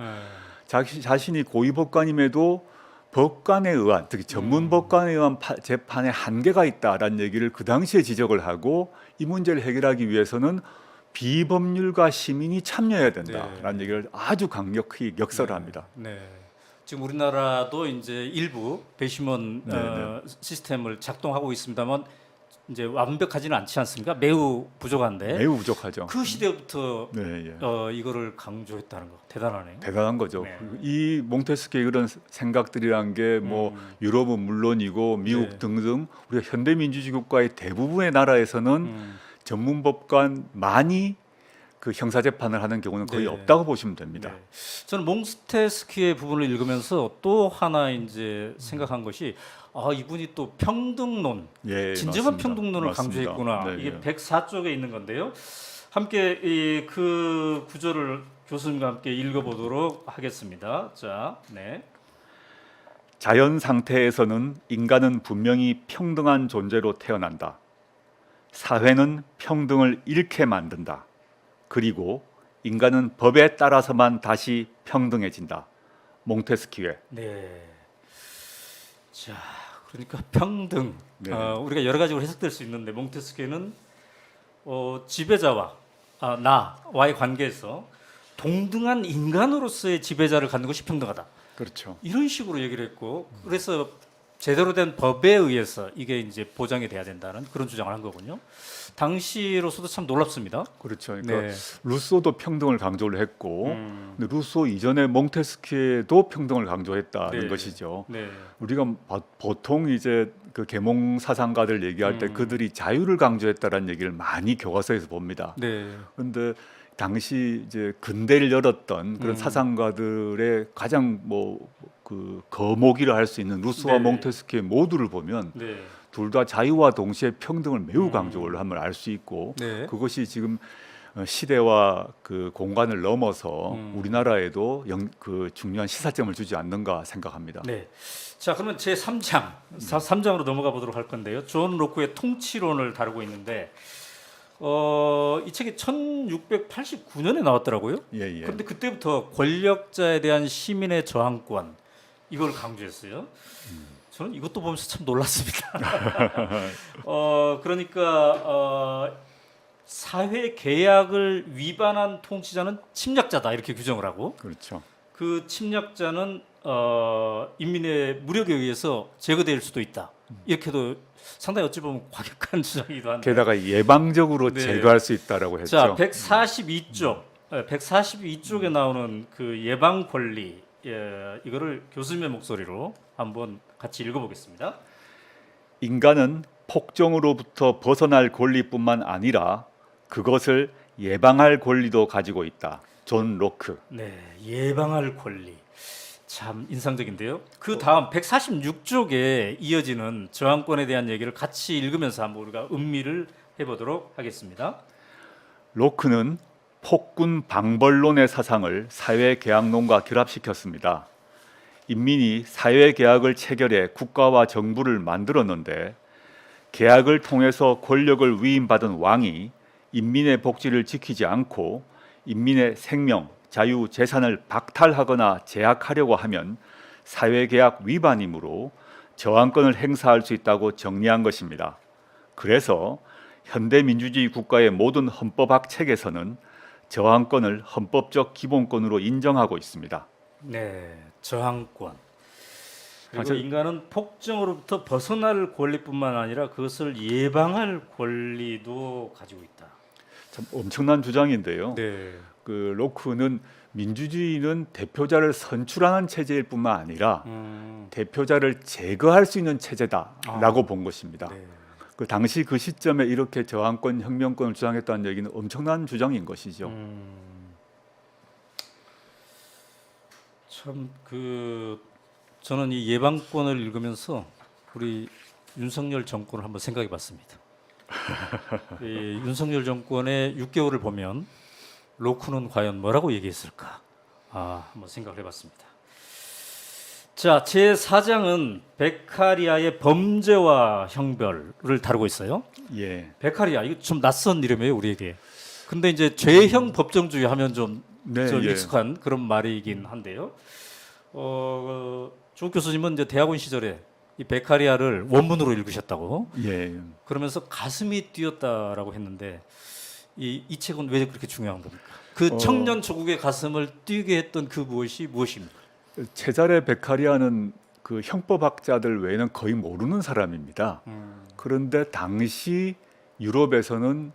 B: 자신이 고위 법관임에도 법관에 의한 특히 전문 법관에 의한 재판에 한계가 있다라는 얘기를 그 당시에 지적을 하고 이 문제를 해결하기 위해서는 비법률가 시민이 참여해야 된다라는 얘기를 아주 강력히 역설합니다.
A: 네. 지금 우리나라도 이제 일부 배심원 시스템을 작동하고 있습니다만 이제 완벽하지는 않지 않습니까? 매우 부족한데.
B: 매우 부족하죠.
A: 그 시대부터
B: 네,
A: 이거를 강조했다는 거 대단하네요.
B: 대단한 거죠.
A: 네.
B: 이 몽테스키의 그런 생각들이란 게 뭐 유럽은 물론이고 미국 등등 우리가 현대 민주주의 국가의 대부분의 나라에서는 전문 법관만이 그 형사 재판을 하는 경우는 거의
A: 네.
B: 없다고 보시면 됩니다.
A: 네. 저는 몽테스키의 부분을 읽으면서 또 하나 이제 생각한 것이 이분이 또 평등론,
B: 예,
A: 진정한
B: 맞습니다.
A: 평등론을
B: 맞습니다.
A: 강조했구나.
B: 네,
A: 이게
B: 예.
A: 104쪽에 있는 건데요. 함께 그 구절을 교수님과 함께 읽어보도록 하겠습니다. 자, 네.
B: 자연 상태에서는 인간은 분명히 평등한 존재로 태어난다. 사회는 평등을 잃게 만든다. 그리고 인간은 법에 따라서만 다시 평등해진다. 몽테스키회.
A: 네. 자, 그러니까 평등.
B: 네.
A: 우리가 여러 가지로 해석될 수 있는데 몽테스키는 지배자와 나와의 관계에서 동등한 인간으로서의 지배자를 갖는 것이 평등하다.
B: 그렇죠.
A: 이런 식으로 얘기를 했고 그래서 제대로 된 법에 의해서 이게 이제 보장이 돼야 된다는 그런 주장을 한 거군요. 당시로서도 참 놀랍습니다.
B: 그렇죠. 그러니까
A: 네.
B: 루소도 평등을 강조를 했고 근데 루소 이전에 몽테스키에도 평등을 강조했다는
A: 네.
B: 것이죠.
A: 네.
B: 우리가 보통 이제 그 계몽 사상가들 얘기할 때 그들이 자유를 강조했다라는 얘기를 많이 교과서에서 봅니다.
A: 네.
B: 그런데 당시 이제 근대를 열었던 그런 사상가들의 가장 그 거목이라 할 수 있는 루소와
A: 네.
B: 몽테스키의 모두를 보면
A: 네.
B: 둘 다 자유와 동시에 평등을 매우 강조를 함을 알 수 있고
A: 네.
B: 그것이 지금 시대와 그 공간을 넘어서
A: 음.
B: 우리나라에도 그 중요한 시사점을 주지 않는가 생각합니다.
A: 네. 자, 그러면 제 3장, 3장으로 넘어가 보도록 할 건데요. 존 로크의 통치론을 다루고 있는데 이 책이 1689년에 나왔더라고요.
B: 예, 예.
A: 그런데 그때부터 권력자에 대한 시민의 저항권 이걸 강조했어요. 저는 이것도 보면서 참 놀랐습니다. 그러니까 사회 계약을 위반한 통치자는 침략자다 이렇게 규정을 하고
B: 그렇죠.
A: 그 침략자는 인민의 무력에 의해서 제거될 수도 있다. 이렇게도 상당히 어찌 보면 과격한 주장이기도 한데.
B: 게다가 예방적으로
A: 네.
B: 제거할 수 있다라고 했죠.
A: 자, 142쪽, 142쪽에 나오는 그 예방 권리, 이거를 교수님의 목소리로 한번 같이 읽어보겠습니다.
B: 인간은 폭정으로부터 벗어날 권리뿐만 아니라 그것을 예방할 권리도 가지고 있다. 존 로크.
A: 네, 예방할 권리. 참 인상적인데요. 그 다음 146쪽에 이어지는 저항권에 대한 얘기를 같이 읽으면서 한번 우리가 음미를 해보도록 하겠습니다.
B: 로크는 폭군 방벌론의 사상을 사회계약론과 결합시켰습니다. 인민이 사회계약을 체결해 국가와 정부를 만들었는데 계약을 통해서 권력을 위임받은 왕이 인민의 복지를 지키지 않고 인민의 생명, 자유, 재산을 박탈하거나 제약하려고 하면 사회계약 위반이므로 저항권을 행사할 수 있다고 정리한 것입니다. 그래서 현대민주주의 국가의 모든 헌법학 책에서는 저항권을 헌법적 기본권으로 인정하고 있습니다.
A: 네, 저항권. 그리고
B: 사실-
A: 인간은 폭정으로부터 벗어날 권리뿐만 아니라 그것을 예방할 권리도 가지고 있다.
B: 참 엄청난 주장인데요.
A: 네.
B: 그 로크는 민주주의는 대표자를 선출하는 체제일 뿐만 아니라 대표자를 제거할 수 있는 체제다라고 본 것입니다.
A: 네.
B: 그 당시 그 시점에 이렇게 저항권, 혁명권을 주장했다는 얘기는 엄청난 주장인 것이죠.
A: 참 저는 이 예방권을 읽으면서 우리 윤석열 정권을 한번 생각해봤습니다. 이 윤석열 정권의 6개월을 보면 로크는 과연 뭐라고 얘기했을까? 한번 생각을 해봤습니다. 자, 제 4장은 베카리아의 범죄와 형벌을 다루고 있어요.
B: 예,
A: 베카리아 이거 좀 낯선 이름이에요 우리에게. 근데 이제 죄형 법정주의 하면 좀
B: 네,
A: 좀
B: 예.
A: 익숙한 그런 말이긴 한데요. 조 교수님은 이제 대학원 시절에 이 베카리아를 원문으로 읽으셨다고.
B: 예.
A: 그러면서 가슴이 뛰었다라고 했는데 이 책은 왜 그렇게 중요한 겁니까? 그 청년 조국의 가슴을 뛰게 했던 그 무엇입니까?
B: 체자레 베카리아는 그 형법학자들 외에는 거의 모르는 사람입니다. 그런데 당시 유럽에서는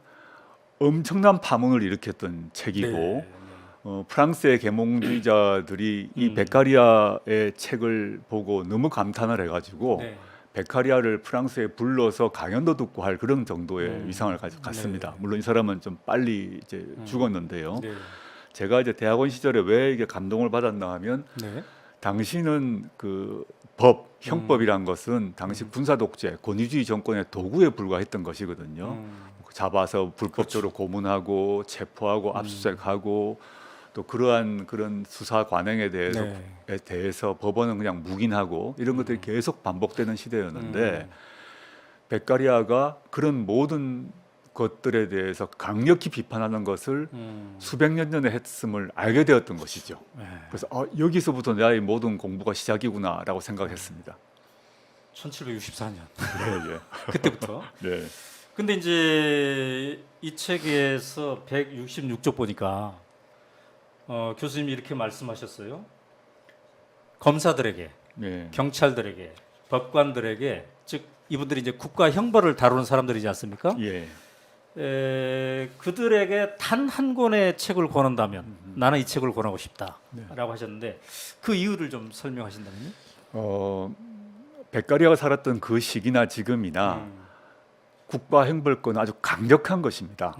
B: 엄청난 파문을 일으켰던 책이고
A: 네.
B: 프랑스의 계몽주의자들이 이 베카리아의 책을 보고 너무 감탄을 해가지고
A: 네.
B: 베카리아를 프랑스에 불러서 강연도 듣고 할 그런 정도의 위상을 갔습니다.
A: 네.
B: 물론 이 사람은 좀 빨리 이제 죽었는데요.
A: 네.
B: 제가 이제 대학원 시절에 왜 이게 감동을 받았나 하면
A: 네.
B: 당시는 그 법, 형법이란 것은 당시 군사 독재, 권위주의 정권의 도구에 불과했던 것이거든요. 잡아서 불법적으로 고문하고 체포하고 압수수색하고 또 그러한 그런 수사 관행에 대해서 법원은 그냥 묵인하고 이런 것들이 계속 반복되는 시대였는데 베카리아가 그런 모든 것들에 대해서 강력히 비판하는 것을 수백 년 전에 했음을 알게 되었던 것이죠.
A: 네.
B: 그래서 여기서부터 나의 모든 공부가 시작이구나라고 생각했습니다.
A: 1764년
B: 네, 예.
A: 그때부터.
B: 네.
A: 근데 이제 이 책에서 166쪽 보니까 교수님이 이렇게 말씀하셨어요. 검사들에게,
B: 네.
A: 경찰들에게, 법관들에게, 즉 이분들이 이제 국가 형벌을 다루는 사람들이지 않습니까?
B: 예.
A: 그들에게 단 한 권의 책을 권한다면 나는 이 책을 권하고 싶다라고 하셨는데 그 이유를 좀 설명하신다면요?
B: 베카리아가 살았던 그 시기나 지금이나 국가 형벌권은 아주 강력한 것입니다.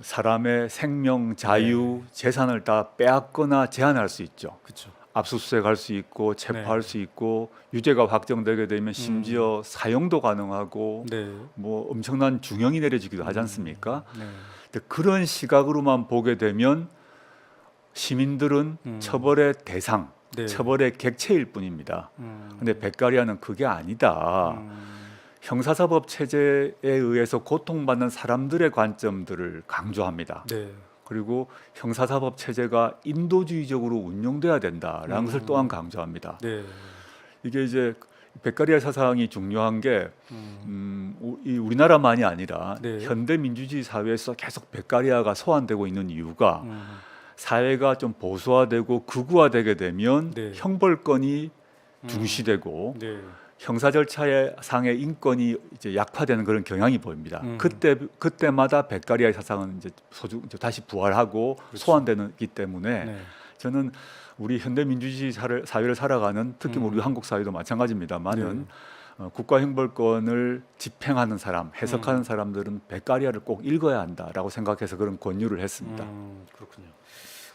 B: 사람의 생명, 자유, 재산을 다 빼앗거나 제한할 수 있죠.
A: 그렇죠.
B: 압수수색할 수 있고 체포할 수 있고 유죄가 확정되게 되면 심지어 사형도 가능하고
A: 네.
B: 뭐 엄청난 중형이 내려지기도 하지 않습니까?
A: 네.
B: 근데 그런 시각으로만 보게 되면 시민들은 처벌의 대상,
A: 네.
B: 처벌의 객체일 뿐입니다. 근데 베카리아는 그게 아니다. 형사사법 체제에 의해서 고통받는 사람들의 관점들을 강조합니다.
A: 네.
B: 그리고 형사사법 체제가 인도주의적으로 운영돼야 된다라는 것을 또한 강조합니다.
A: 네.
B: 이게 이제 베카리아 사상이 중요한 게 이 우리나라만이 아니라
A: 네.
B: 현대 민주주의 사회에서 계속 베카리아가 소환되고 있는 이유가 사회가 좀 보수화되고 극우화되게 되면
A: 네.
B: 형벌권이 중시되고
A: 네.
B: 형사 절차의 상의 인권이 이제 약화되는 그런 경향이 보입니다.
A: 음.
B: 그때마다 베카리아의 사상은 이제 이제 다시 부활하고
A: 그렇죠.
B: 소환되기 때문에
A: 네.
B: 저는 우리 현대 민주주의 사회를 살아가는 특히 우리 한국 사회도 마찬가지입니다만은 국가 형벌권을 집행하는 사람, 해석하는 사람들은 베카리아를 꼭 읽어야 한다라고 생각해서 그런 권유를 했습니다.
A: 그렇군요.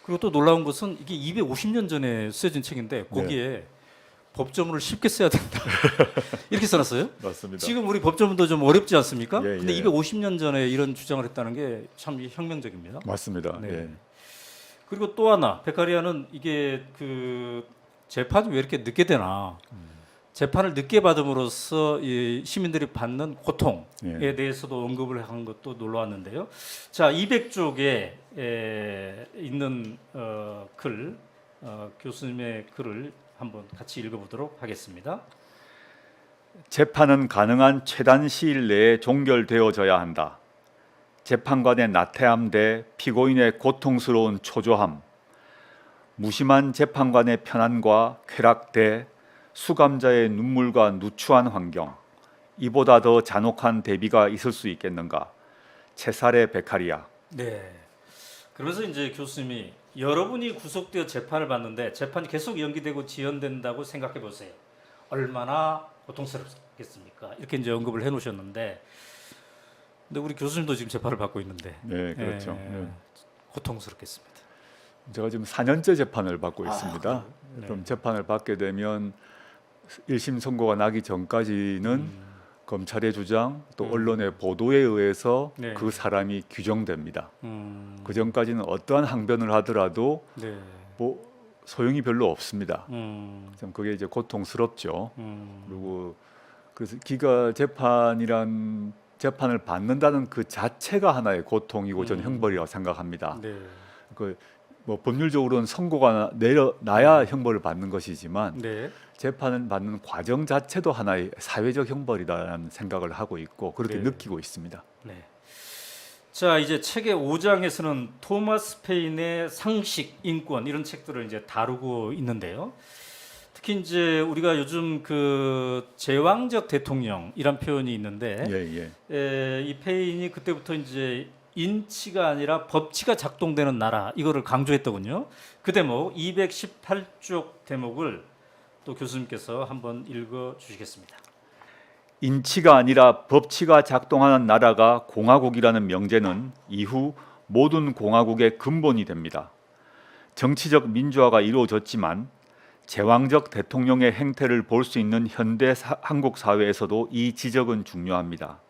A: 그리고 또 놀라운 것은 이게 250년 전에 쓰여진 책인데 거기에 법조문을 쉽게 써야 된다 이렇게 써놨어요.
B: 맞습니다.
A: 지금 우리 법조문도 좀 어렵지 않습니까?
B: 예,
A: 근데
B: 예.
A: 250년 전에 이런 주장을 했다는 게 참 혁명적입니다.
B: 맞습니다.
A: 네.
B: 예.
A: 그리고 또 하나 베카리아는 이게 그 재판이 왜 이렇게 늦게 되나? 재판을 늦게 받음으로써 이 시민들이 받는 고통에
B: 예.
A: 대해서도 언급을 한 것도 놀라웠는데요. 자, 200쪽에 있는 글 교수님의 글을 한번 같이 읽어보도록 하겠습니다.
B: 재판은 가능한 최단 시일 내에 종결되어져야 한다. 재판관의 나태함 대 피고인의 고통스러운 초조함, 무심한 재판관의 편안과 쾌락 대 수감자의 눈물과 누추한 환경, 이보다 더 잔혹한 대비가 있을 수 있겠는가? 채살의 베카리아.
A: 네. 그러면서 이제 교수님이 여러분이 구속되어 재판을 받는데 재판이 계속 연기되고 지연된다고 생각해 보세요. 얼마나 고통스럽겠습니까? 이렇게 이제 언급을 해놓으셨는데, 근데 우리 교수님도 지금 재판을 받고 있는데,
B: 네, 그렇죠.
A: 고통스럽겠습니다.
B: 제가 지금 4년째 재판을 받고 있습니다.
A: 네.
B: 그럼 재판을 받게 되면 1심 선고가 나기 전까지는 검찰의 주장 또 언론의 보도에 의해서
A: 네.
B: 그 사람이 규정됩니다.
A: 음,
B: 그 전까지는 어떠한 항변을 하더라도
A: 네.
B: 뭐 소용이 별로 없습니다. 좀 그게 이제 고통스럽죠.
A: 음,
B: 그리고 그래서 기가 재판을 받는다는 그 자체가 하나의 고통이고 저는 형벌이라고 생각합니다.
A: 네.
B: 뭐 법률적으로는 선고가 내려나야 형벌을 받는 것이지만
A: 네.
B: 재판을 받는 과정 자체도 하나의 사회적 형벌이다라는 생각을 하고 있고 그렇게
A: 네.
B: 느끼고 있습니다.
A: 네. 자, 이제 책의 5장에서는 토마스 페인의 상식, 인권 이런 책들을 이제 다루고 있는데요. 특히 이제 우리가 요즘 그 제왕적 대통령이란 표현이 있는데 이 페인이 그때부터 이제 인치가 아니라 법치가 작동되는 나라 이거를 강조했더군요. 그 대목 218쪽 대목을 또 교수님께서 한번 읽어 주시겠습니다.
B: 인치가 아니라 법치가 작동하는 나라가 공화국이라는 명제는 이후 모든 공화국의 근본이 됩니다. 정치적 민주화가 이루어졌지만 제왕적 대통령의 행태를 볼 수 있는 현대 한국 사회에서도 이 지적은 중요합니다.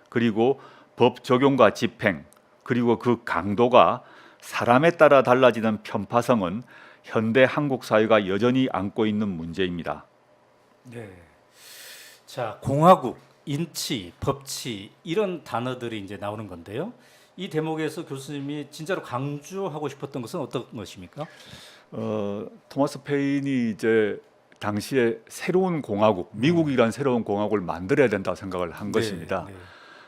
B: 그리고 법 적용과 집행 그리고 그 강도가 사람에 따라 달라지는 편파성은 현대 한국 사회가 여전히 안고 있는 문제입니다.
A: 네. 자, 공화국, 인치, 법치 이런 단어들이 이제 나오는 건데요. 이 대목에서 교수님이 진짜로 강조하고 싶었던 것은 어떤 것입니까?
B: 토마스 페인이 이제 당시에 새로운 공화국, 미국이란 새로운 공화국을 만들어야 된다고 생각을 한 것입니다.
A: 네.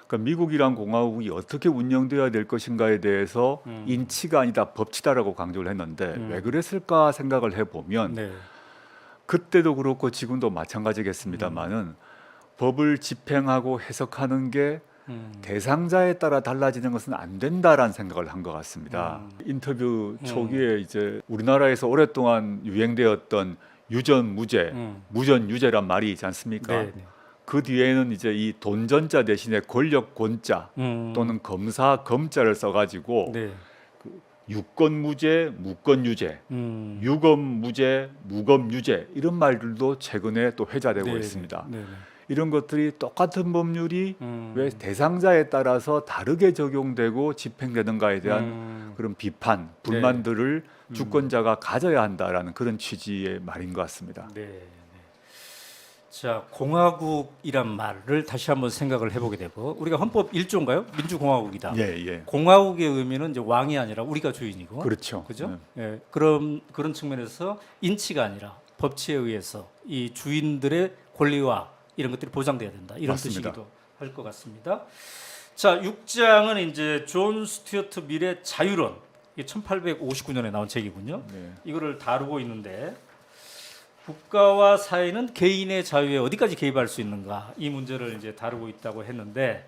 B: 그러니까 미국이란 공화국이 어떻게 운영되어야 될 것인가에 대해서 인치가 아니다 법치다라고 강조를 했는데 왜 그랬을까 생각을 해보면
A: 네.
B: 그때도 그렇고 지금도 마찬가지겠습니다만은 법을 집행하고 해석하는 게 대상자에 따라 달라지는 것은 안 된다라는 생각을 한 것 같습니다. 인터뷰 초기에 이제 우리나라에서 오랫동안 유행되었던 유전무죄, 무전유죄란 말이 있지 않습니까?
A: 네.
B: 그 뒤에는 이제 이 돈전자 대신에 권력권자 또는 검사 검자를 써가지고
A: 네.
B: 유권무죄, 무권유죄, 유검무죄, 무검유죄 이런 말들도 최근에 또 회자되고
A: 네.
B: 있습니다.
A: 네.
B: 이런 것들이 똑같은 법률이 왜 대상자에 따라서 다르게 적용되고 집행되는가에 대한 그런 비판, 불만들을 주권자가 가져야 한다라는 그런 취지의 말인 것 같습니다.
A: 네. 네. 자, 공화국이란 말을 다시 한번 생각을 해보게 되고 우리가 헌법 1조인가요? 민주공화국이다.
B: 예, 예.
A: 공화국의 의미는 이제 왕이 아니라 우리가 주인이고,
B: 그렇죠.
A: 그죠?
B: 네.
A: 예, 그런 측면에서 인치가 아니라 법치에 의해서 이 주인들의 권리와 이런 것들이 보장돼야 된다. 이런
B: 맞습니다.
A: 뜻이기도 할 것 같습니다. 자, 6장은 이제 존 스튜어트 밀의 자유론, 이게 1859년에 나온 책이군요.
B: 네.
A: 이거를 다루고 있는데 국가와 사회는 개인의 자유에 어디까지 개입할 수 있는가 이 문제를 이제 다루고 있다고 했는데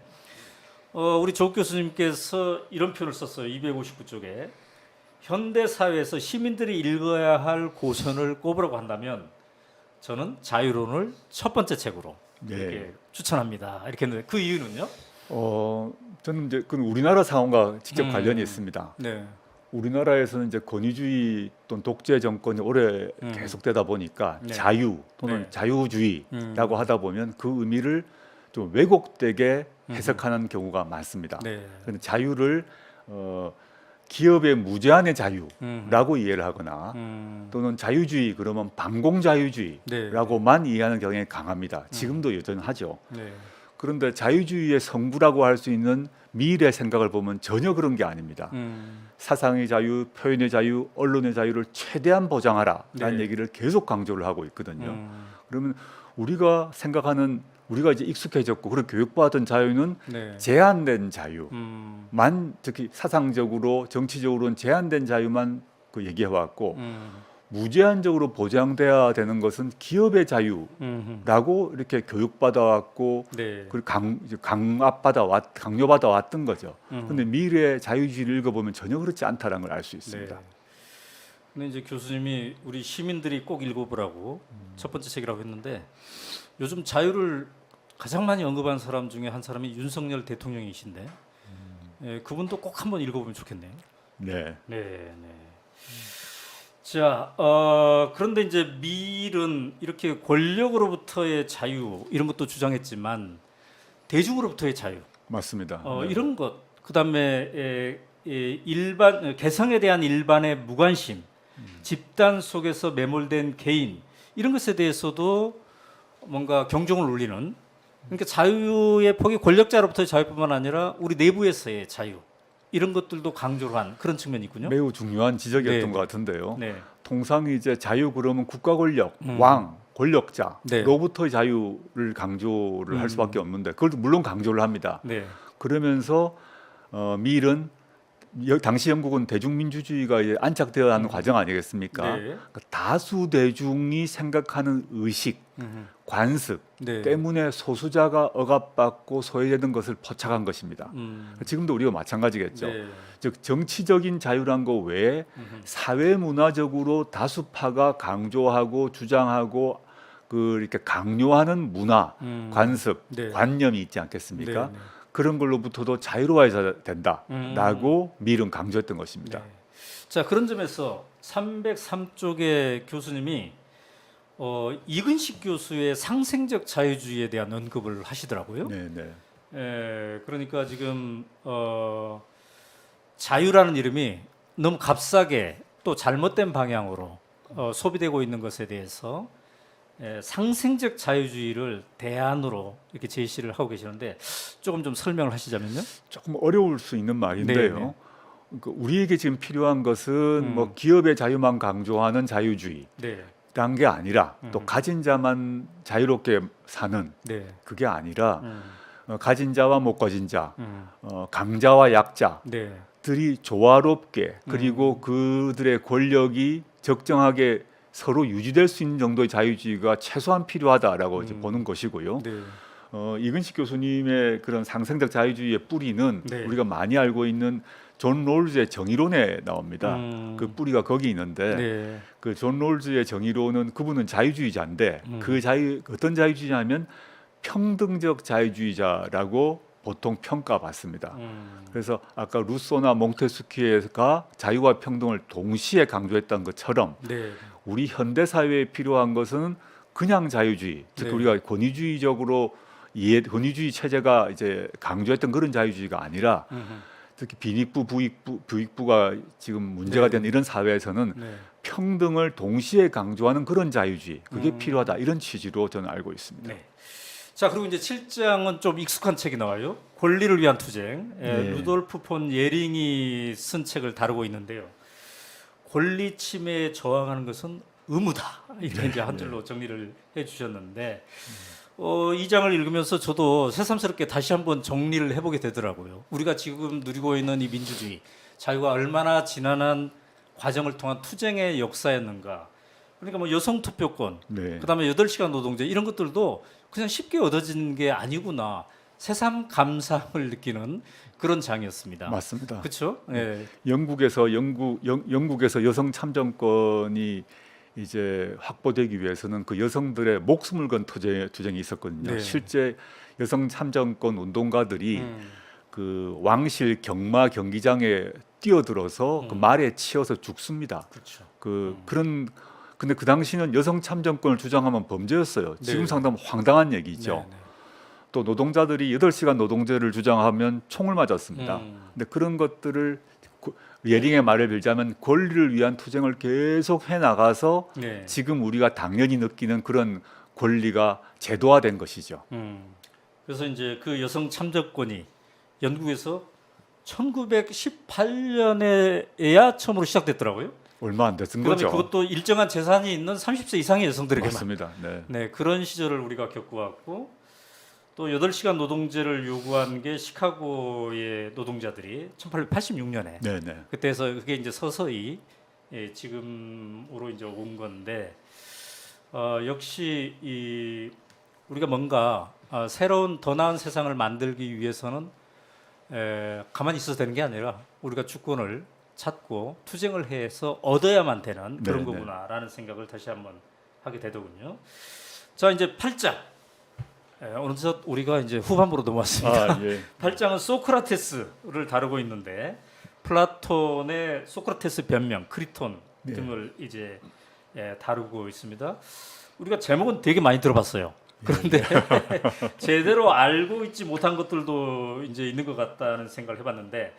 A: 우리 조 교수님께서 이런 표현을 썼어요. 259쪽에 현대 사회에서 시민들이 읽어야 할 고전을 꼽으라고 한다면 저는 자유론을 첫 번째 책으로
B: 네.
A: 이렇게 추천합니다. 이렇게 했는데 그 이유는요?
B: 저는 이제 그 우리나라 상황과 직접 관련이 있습니다.
A: 네.
B: 우리나라에서는 이제 권위주의 또는 독재 정권이 오래 계속되다 보니까
A: 네.
B: 자유 또는
A: 네.
B: 자유주의라고 하다 보면 그 의미를 좀 왜곡되게 해석하는 경우가 많습니다.
A: 네.
B: 그런데 자유를 기업의 무제한의 자유라고 이해를 하거나 또는 자유주의 그러면 반공자유주의라고만 이해하는 경향이 강합니다. 지금도 여전하죠.
A: 네.
B: 그런데 자유주의의 성부라고 할 수 있는 미일의 생각을 보면 전혀 그런 게 아닙니다. 사상의 자유, 표현의 자유, 언론의 자유를 최대한 보장하라라는
A: 네.
B: 얘기를 계속 강조를 하고 있거든요. 그러면 우리가 생각하는 우리가 이제 익숙해졌고 그런 교육받은 자유는
A: 네.
B: 제한된 자유만 특히 사상적으로 정치적으로는 제한된 자유만 그 얘기해 왔고 무제한적으로 보장돼야 되는 것은 기업의 자유라고 이렇게 교육받아 왔고
A: 네.
B: 그리고 강요받아 왔던 거죠. 그런데 미래의 자유주의를 읽어보면 전혀 그렇지 않다는 걸 알 수 있습니다.
A: 네. 근데 이제 교수님이 우리 시민들이 꼭 읽어보라고 첫 번째 책이라고 했는데 요즘 자유를 가장 많이 언급한 사람 중에 한 사람이 윤석열 대통령이신데 예, 그분도 꼭 한번 읽어보면 좋겠네요.
B: 네.
A: 네, 네. 자, 그런데 이제 밀은 이렇게 권력으로부터의 자유 이런 것도 주장했지만 대중으로부터의 자유
B: 맞습니다.
A: 이런 것 그다음에 일반 개성에 대한 일반의 무관심, 집단 속에서 매몰된 개인 이런 것에 대해서도 뭔가 경종을 울리는 그러니까 자유의 폭이 권력자로부터의 자유뿐만 아니라 우리 내부에서의 자유 이런 것들도 강조를 한 그런 측면이 있군요.
B: 매우 중요한 지적이었던
A: 네.
B: 것 같은데요.
A: 네.
B: 통상 이제 자유 그러면 국가 권력, 왕, 권력자로부터의 자유를 강조를 할 수밖에 없는데 그걸 물론 강조를 합니다.
A: 네.
B: 그러면서 밀은 당시 영국은 대중민주주의가 이제 안착되어 하는 과정 아니겠습니까?
A: 네.
B: 그 다수 대중이 생각하는 의식, 관습
A: 네.
B: 때문에 소수자가 억압받고 소외되는 것을 포착한 것입니다. 지금도 우리가 마찬가지겠죠.
A: 네.
B: 즉 정치적인 자유란 거 외에 사회 문화적으로 다수파가 강조하고 주장하고 그 이렇게 강요하는 문화, 관습,
A: 네.
B: 관념이 있지 않겠습니까?
A: 네, 네.
B: 그런 걸로부터도 자유로워야 된다라고 밀은 강조했던 것입니다.
A: 네. 자, 그런 점에서 303쪽에 교수님이 이근식 교수의 상생적 자유주의에 대한 언급을 하시더라고요.
B: 네, 네.
A: 그러니까 지금 자유라는 이름이 너무 값싸게 또 잘못된 방향으로 소비되고 있는 것에 대해서 상생적 자유주의를 대안으로 이렇게 제시를 하고 계시는데 조금 좀 설명을 하시자면요.
B: 조금 어려울 수 있는 말인데요.
A: 네, 네.
B: 그러니까 우리에게 지금 필요한 것은 뭐 기업의 자유만 강조하는 자유주의.
A: 네,
B: 란 게 아니라 또 가진 자만 자유롭게 사는
A: 네,
B: 그게 아니라 가진 자와 못 가진 자, 강자와
A: 네,
B: 약자들이 조화롭게 그리고 그들의 권력이 적정하게 서로 유지될 수 있는 정도의 자유주의가 최소한 필요하다라고 이제 보는 것이고요.
A: 네,
B: 이근식 교수님의 그런 상생적 자유주의의 뿌리는
A: 네.
B: 우리가 많이 알고 있는 존 롤즈의 정의론에 나옵니다. 그 뿌리가 거기 있는데
A: 네,
B: 그 존 롤즈의 정의론은 그분은 자유주의자인데 그 자유 어떤 자유주의냐면 평등적 자유주의자라고 보통 평가받습니다. 그래서 아까 루소나 몽테스키에가 자유와 평등을 동시에 강조했던 것처럼
A: 네,
B: 우리 현대 사회에 필요한 것은 그냥 자유주의, 즉
A: 네.
B: 우리가 권위주의 체제가 이제 강조했던 그런 자유주의가 아니라 특히 빈익부, 부익부가 지금 문제가
A: 네.
B: 되는 이런 사회에서는
A: 네.
B: 평등을 동시에 강조하는 그런 자유주의, 그게
A: 음.
B: 필요하다 이런 취지로 저는 알고 있습니다.
A: 네. 자, 그리고 이제 7장은 좀 익숙한 책이 나와요. 권리를 위한 투쟁.
B: 네.
A: 루돌프 폰 예링이 쓴 책을 다루고 있는데요. 권리 침해에 저항하는 것은 의무다. 이렇게 이제 한 줄로 정리를 해주셨는데, 이 장을 읽으면서 저도 새삼스럽게 다시 한번 정리를 해보게 되더라고요. 우리가 지금 누리고 있는 이 민주주의, 자유가 얼마나 지난한 과정을 통한 투쟁의 역사였는가. 그러니까 뭐 여성 투표권,
B: 네.
A: 그다음에 8시간 노동제 이런 것들도 그냥 쉽게 얻어지는 게 아니구나. 새삼 감상을 느끼는 그런 장이었습니다.
B: 맞습니다.
A: 그렇죠? 예.
B: 영국에서 여성 참정권이 이제 확보되기 위해서는 그 여성들의 목숨을 건 투쟁이 있었거든요.
A: 네.
B: 실제 여성 참정권 운동가들이
A: 음.
B: 그 왕실 경마 경기장에 뛰어들어서 그 말에 치여서 죽습니다.
A: 그렇죠.
B: 근데 그 당시는 여성 참정권을 주장하면 범죄였어요. 지금
A: 네.
B: 상당히 황당한 얘기죠.
A: 네, 네.
B: 또 노동자들이 8시간 노동제를 주장하면 총을 맞았습니다. 근데 그런 것들을 예링의 말을 빌자면 권리를 위한 투쟁을 계속 해 나가서
A: 네.
B: 지금 우리가 당연히 느끼는 그런 권리가 제도화된 것이죠.
A: 그래서 이제 그 여성 참정권이 영국에서 1918년에야 처음으로 시작됐더라고요.
B: 얼마 안 됐은
A: 그다음에
B: 거죠.
A: 그것도 일정한 재산이 있는 30세 이상의 여성들에게만.
B: 맞습니다. 네.
A: 네, 그런 시절을 우리가 겪어왔고 또 8시간 노동제를 요구한 게 시카고의 노동자들이 1886년에
B: 네, 네.
A: 그때서 그게 이제 서서히 지금으로 이제 온 건데 역시 우리가 뭔가 새로운 더 나은 세상을 만들기 위해서는 가만히 있어도 되는 게 아니라 우리가 주권을 찾고 투쟁을 해서 얻어야만 되는 그런
B: 네,
A: 거구나라는 생각을 다시 한번 하게 되더군요. 자, 이제 8장. 어느덧 우리가 이제 후반부로 넘어왔습니다.
B: 예.
A: 8장은 소크라테스를 다루고 있는데 플라톤의 소크라테스 변명, 크리톤
B: 네.
A: 등을 이제 다루고 있습니다. 우리가 제목은 되게 많이 들어봤어요. 그런데 제대로 알고 있지 못한 것들도 이제 있는 것 같다는 생각을 해봤는데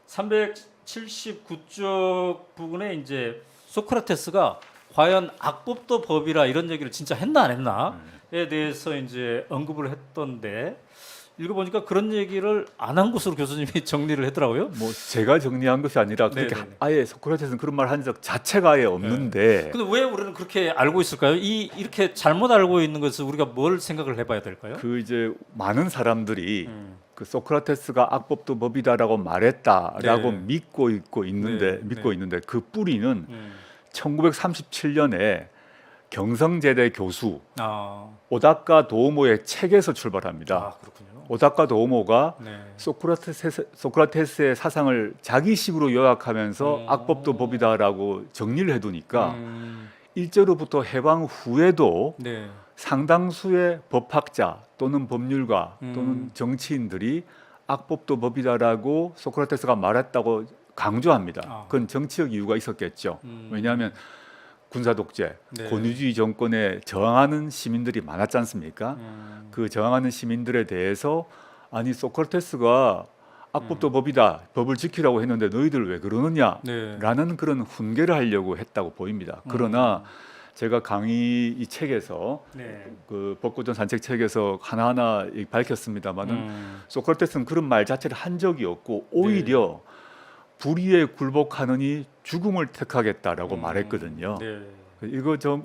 A: 379쪽 부분에 이제 소크라테스가 과연 악법도 법이라 이런 얘기를 진짜 했나 안 했나에 대해서 이제 언급을 했던데 읽어보니까 그런 얘기를 안 한 것으로 교수님이 정리를 했더라고요.
B: 뭐 제가 정리한 것이 아니라 그렇게
A: 네네네.
B: 아예 소크라테스는 그런 말 한 적 자체가 아예 없는데
A: 근데 왜 우리는 그렇게 알고 있을까요? 이렇게 잘못 알고 있는 것을 우리가 뭘 생각을 해봐야 될까요?
B: 그 이제 많은 사람들이 그 소크라테스가 악법도 법이다라고 말했다라고
A: 네.
B: 믿고 있는데
A: 네.
B: 그 뿌리는 1937년에 경성제대 교수 오다카 도우모의 책에서 출발합니다.
A: 그렇군요.
B: 오다카 도우모가
A: 네.
B: 소크라테스의 사상을 자기식으로 요약하면서 악법도 법이다라고 정리를 해두니까 일제로부터 해방 후에도
A: 네.
B: 상당수의 법학자 또는 법률가 또는 정치인들이 악법도 법이다라고 소크라테스가 말했다고 강조합니다. 그건 정치적 이유가 있었겠죠. 왜냐하면 군사 독재,
A: 네.
B: 권위주의 정권에 저항하는 시민들이 많았지 않습니까? 그 저항하는 시민들에 대해서 아니 소크라테스가 악법도 법이다, 법을 지키라고 했는데 너희들 왜 그러느냐라는
A: 네.
B: 그런 훈계를 하려고 했다고 보입니다. 그러나 제가 강의 이 책에서
A: 네.
B: 그 벚꽃전 산책 책에서 하나하나 밝혔습니다만은 소크라테스는 그런 말 자체를 한 적이 없고 오히려 불의에 굴복하느니 죽음을 택하겠다라고 말했거든요.
A: 네.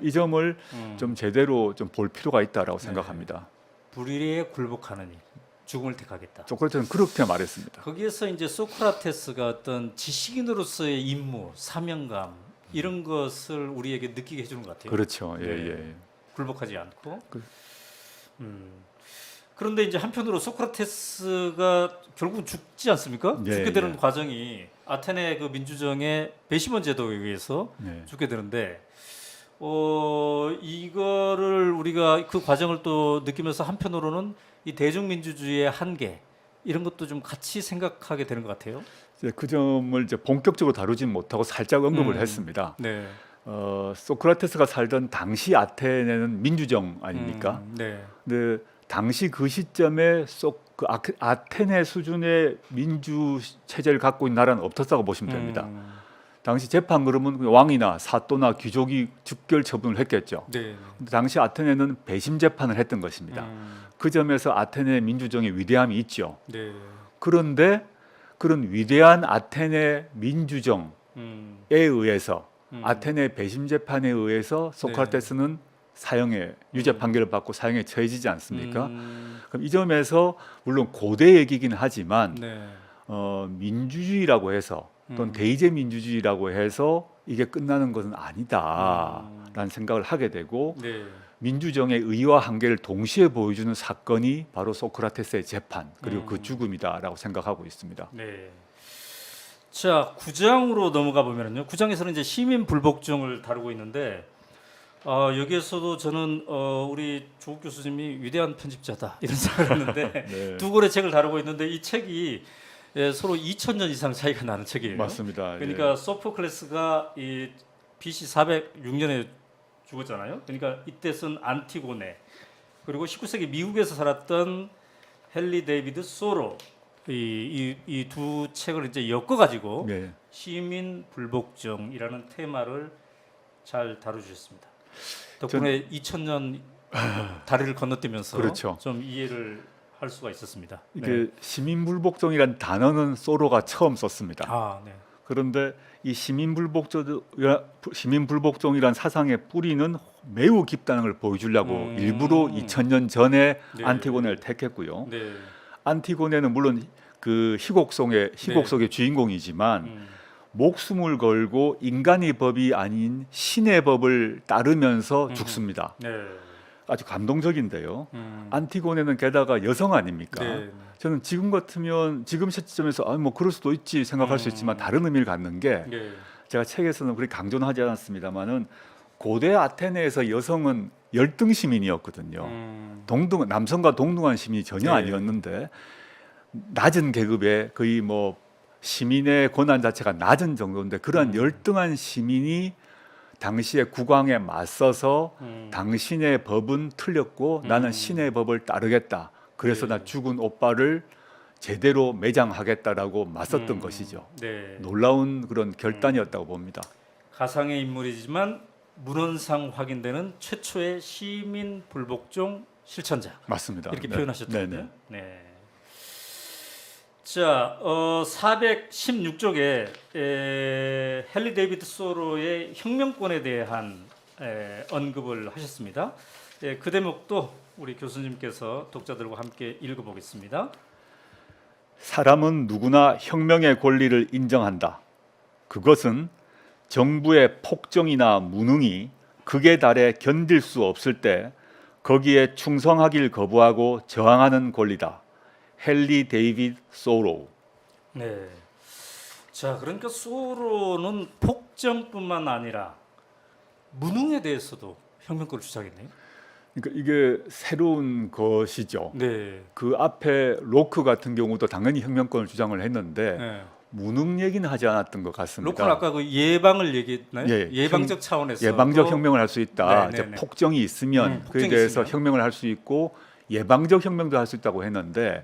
B: 이 점을 좀 제대로 좀 볼 필요가 있다라고 생각합니다.
A: 불의에 굴복하느니 죽음을 택하겠다.
B: 소크라테스는 그렇게 말했습니다.
A: 거기에서 이제 소크라테스가 어떤 지식인으로서의 임무, 사명감 이런 것을 우리에게 느끼게 해주는 것 같아요.
B: 그렇죠. 예,
A: 네.
B: 예.
A: 굴복하지 않고. 그런데 이제 한편으로 소크라테스가 결국 죽지 않습니까?
B: 예,
A: 죽게 되는
B: 예.
A: 과정이 아테네 그 민주정의 배심원 제도에 의해서
B: 네.
A: 죽게 되는데 이거를 우리가 그 과정을 또 느끼면서 한편으로는 이 대중민주주의의 한계 이런 것도 좀 같이 생각하게 되는 것 같아요.
B: 이제 그 점을 이제 본격적으로 다루진 못하고 살짝 언급을 했습니다.
A: 네.
B: 소크라테스가 살던 당시 아테네는 민주정 아닙니까?
A: 네.
B: 근데 당시 그 시점에 아테네 수준의 민주 체제를 갖고 있는 나라는 없었다고 보시면 됩니다. 당시 재판 그러면 왕이나 사또나 귀족이 즉결 처분을 했겠죠.
A: 네.
B: 근데 당시 아테네는 배심 재판을 했던 것입니다. 그 점에서 아테네 민주정의 위대함이 있죠.
A: 네.
B: 그런데 그런 위대한 아테네 민주정에 의해서 아테네 배심 재판에 의해서 소크라테스는 사형에 유죄 판결을 받고 사형에 처해지지 않습니까? 그럼 이 점에서 물론 고대 얘기긴 하지만
A: 네.
B: 민주주의라고 해서 또는 대의제 민주주의라고 해서 이게 끝나는 것은 아니다라는 생각을 하게 되고
A: 네.
B: 민주정의 의와 한계를 동시에 보여주는 사건이 바로 소크라테스의 재판 그리고 그 죽음이다라고 생각하고 있습니다.
A: 네. 자, 9장으로 넘어가 보면은요. 9장에서는 이제 시민 불복종을 다루고 있는데 여기에서도 저는 우리 조국 교수님이 위대한 편집자다 이런 생각을 했는데
B: 네.
A: 두 권의 책을 다루고 있는데 이 책이 서로 2000년 이상 차이가 나는 책이에요.
B: 맞습니다.
A: 그러니까 소포클레스가 이 BC 406년에 죽었잖아요. 그러니까 이때 쓴 안티고네 그리고 19세기 미국에서 살았던 헨리 데이비드 소로 이 두 책을 이제 엮어 가지고
B: 네.
A: 시민 불복종이라는 테마를 잘 다루셨습니다. 덕분에 2000년 다리를 건너뛰면서
B: 그렇죠.
A: 좀 이해를 할 수가 있었습니다.
B: 이게 시민불복종이라는 단어는 소로가 처음 썼습니다.
A: 아, 네.
B: 그런데 이 시민불복종이란 사상의 뿌리는 매우 깊다는 걸 보여주려고 일부러 2000년 전에
A: 네.
B: 안티고네를 택했고요.
A: 네.
B: 안티고네는 물론 그 희곡 속의 주인공이지만 목숨을 걸고 인간의 법이 아닌 신의 법을 따르면서 죽습니다.
A: 네.
B: 아주 감동적인데요. 안티고네는 게다가 여성 아닙니까?
A: 네.
B: 저는 지금 같으면 지금 시점에서 뭐 그럴 수도 있지 생각할 수 있지만 다른 의미를 갖는 게
A: 네.
B: 제가 책에서는 그렇게 강조는 하지 않았습니다만은 고대 아테네에서 여성은 열등 시민이었거든요. 남성과 동등한 시민이 전혀
A: 네.
B: 아니었는데 낮은 계급의 거의 뭐 시민의 권한 자체가 낮은 정도인데 그러한 열등한 시민이 당시의 국왕에 맞서서 당신의 법은 틀렸고 나는 신의 법을 따르겠다. 그래서
A: 네.
B: 나 죽은 오빠를 제대로 매장하겠다라고 맞섰던 것이죠.
A: 네.
B: 놀라운 그런 결단이었다고 봅니다.
A: 가상의 인물이지만 문헌상 확인되는 최초의 시민 불복종 실천자
B: 맞습니다.
A: 이렇게
B: 네.
A: 표현하셨던데.
B: 네네.
A: 네. 자, 416쪽에 헨리 데이비드 소로의 혁명권에 대한 언급을 하셨습니다. 그 대목도 우리 교수님께서 독자들과 함께 읽어보겠습니다.
B: 사람은 누구나 혁명의 권리를 인정한다. 그것은 정부의 폭정이나 무능이 극에 달해 견딜 수 없을 때 거기에 충성하길 거부하고 저항하는 권리다. 헨리 데이비드 소로.
A: 네. 자, 그러니까 소로는 폭정뿐만 아니라 무능에 대해서도 혁명권을 주장했네요.
B: 그러니까 이게 새로운 것이죠.
A: 네.
B: 그 앞에 로크 같은 경우도 당연히 혁명권을 주장을 했는데
A: 네.
B: 무능 얘기는 하지 않았던 것 같습니다.
A: 로크는 아까 그 예방을 얘기했나요?
B: 예,
A: 예방적 차원에서
B: 예방적 혁명을 할 수 있다.
A: 네,
B: 이제
A: 네, 네.
B: 폭정이 있으면 그에
A: 폭정이
B: 대해서
A: 있으면.
B: 혁명을 할 수 있고 예방적 혁명도 할 수 있다고 했는데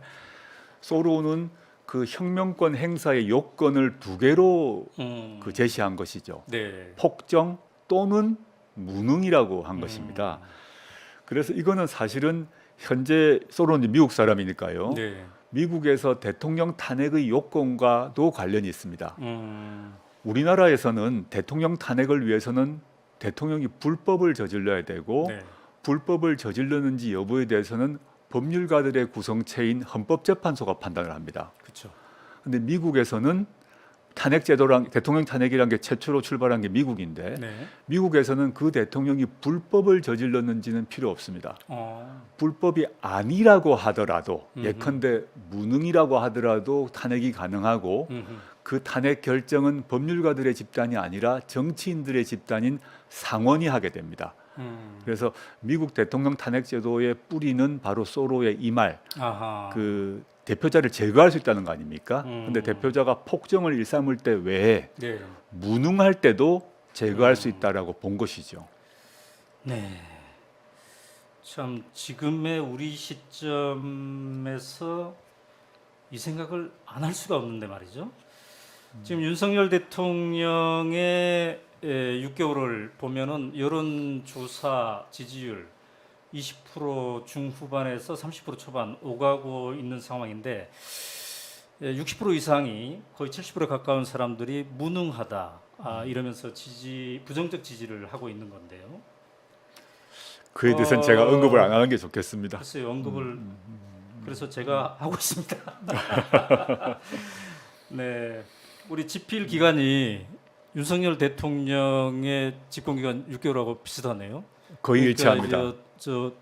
B: 소로는 그 혁명권 행사의 요건을 두 개로 그 제시한 것이죠.
A: 네.
B: 폭정 또는 무능이라고 한 것입니다. 그래서 이거는 사실은 현재 소로는 미국 사람이니까요.
A: 네.
B: 미국에서 대통령 탄핵의 요건과도 관련이 있습니다. 우리나라에서는 대통령 탄핵을 위해서는 대통령이 불법을 저질러야 되고
A: 네.
B: 불법을 저질렀는지 여부에 대해서는 법률가들의 구성체인 헌법재판소가 판단을 합니다.
A: 그렇죠.
B: 근데 미국에서는 탄핵 제도랑 대통령 탄핵이라는 게 최초로 출발한 게 미국인데
A: 네.
B: 미국에서는 그 대통령이 불법을 저질렀는지는 필요 없습니다.
A: 어.
B: 불법이 아니라고 하더라도 예컨대 무능이라고 하더라도 탄핵이 가능하고 그 탄핵 결정은 법률가들의 집단이 아니라 정치인들의 집단인 상원이 하게 됩니다. 그래서 미국 대통령 탄핵 제도의 뿌리는 바로 소로의 이 말,
A: 아하.
B: 그 대표자를 제거할 수 있다는 거 아닙니까? 근데 대표자가 폭정을 일삼을 때 외에
A: 네.
B: 무능할 때도 제거할 수 있다라고 본 것이죠.
A: 네. 참 지금의 우리 시점에서 이 생각을 안 할 수가 없는데 말이죠. 지금 윤석열 대통령의 6개월을 보면은 여론조사 지지율 20% 중후반에서 30% 초반 오가고 있는 상황인데 60% 이상이 거의 70% 가까운 사람들이 무능하다 이러면서 부정적 지지를 하고 있는 건데요.
B: 그에 대해서는 제가 언급을 안 하는 게 좋겠습니다.
A: 글쎄요, 언급을 그래서 제가 하고 있습니다. 네, 우리 집필 기간이 윤석열 대통령의 집권 기간 6개월하고 비슷하네요.
B: 거의
A: 그러니까
B: 일치합니다.
A: 저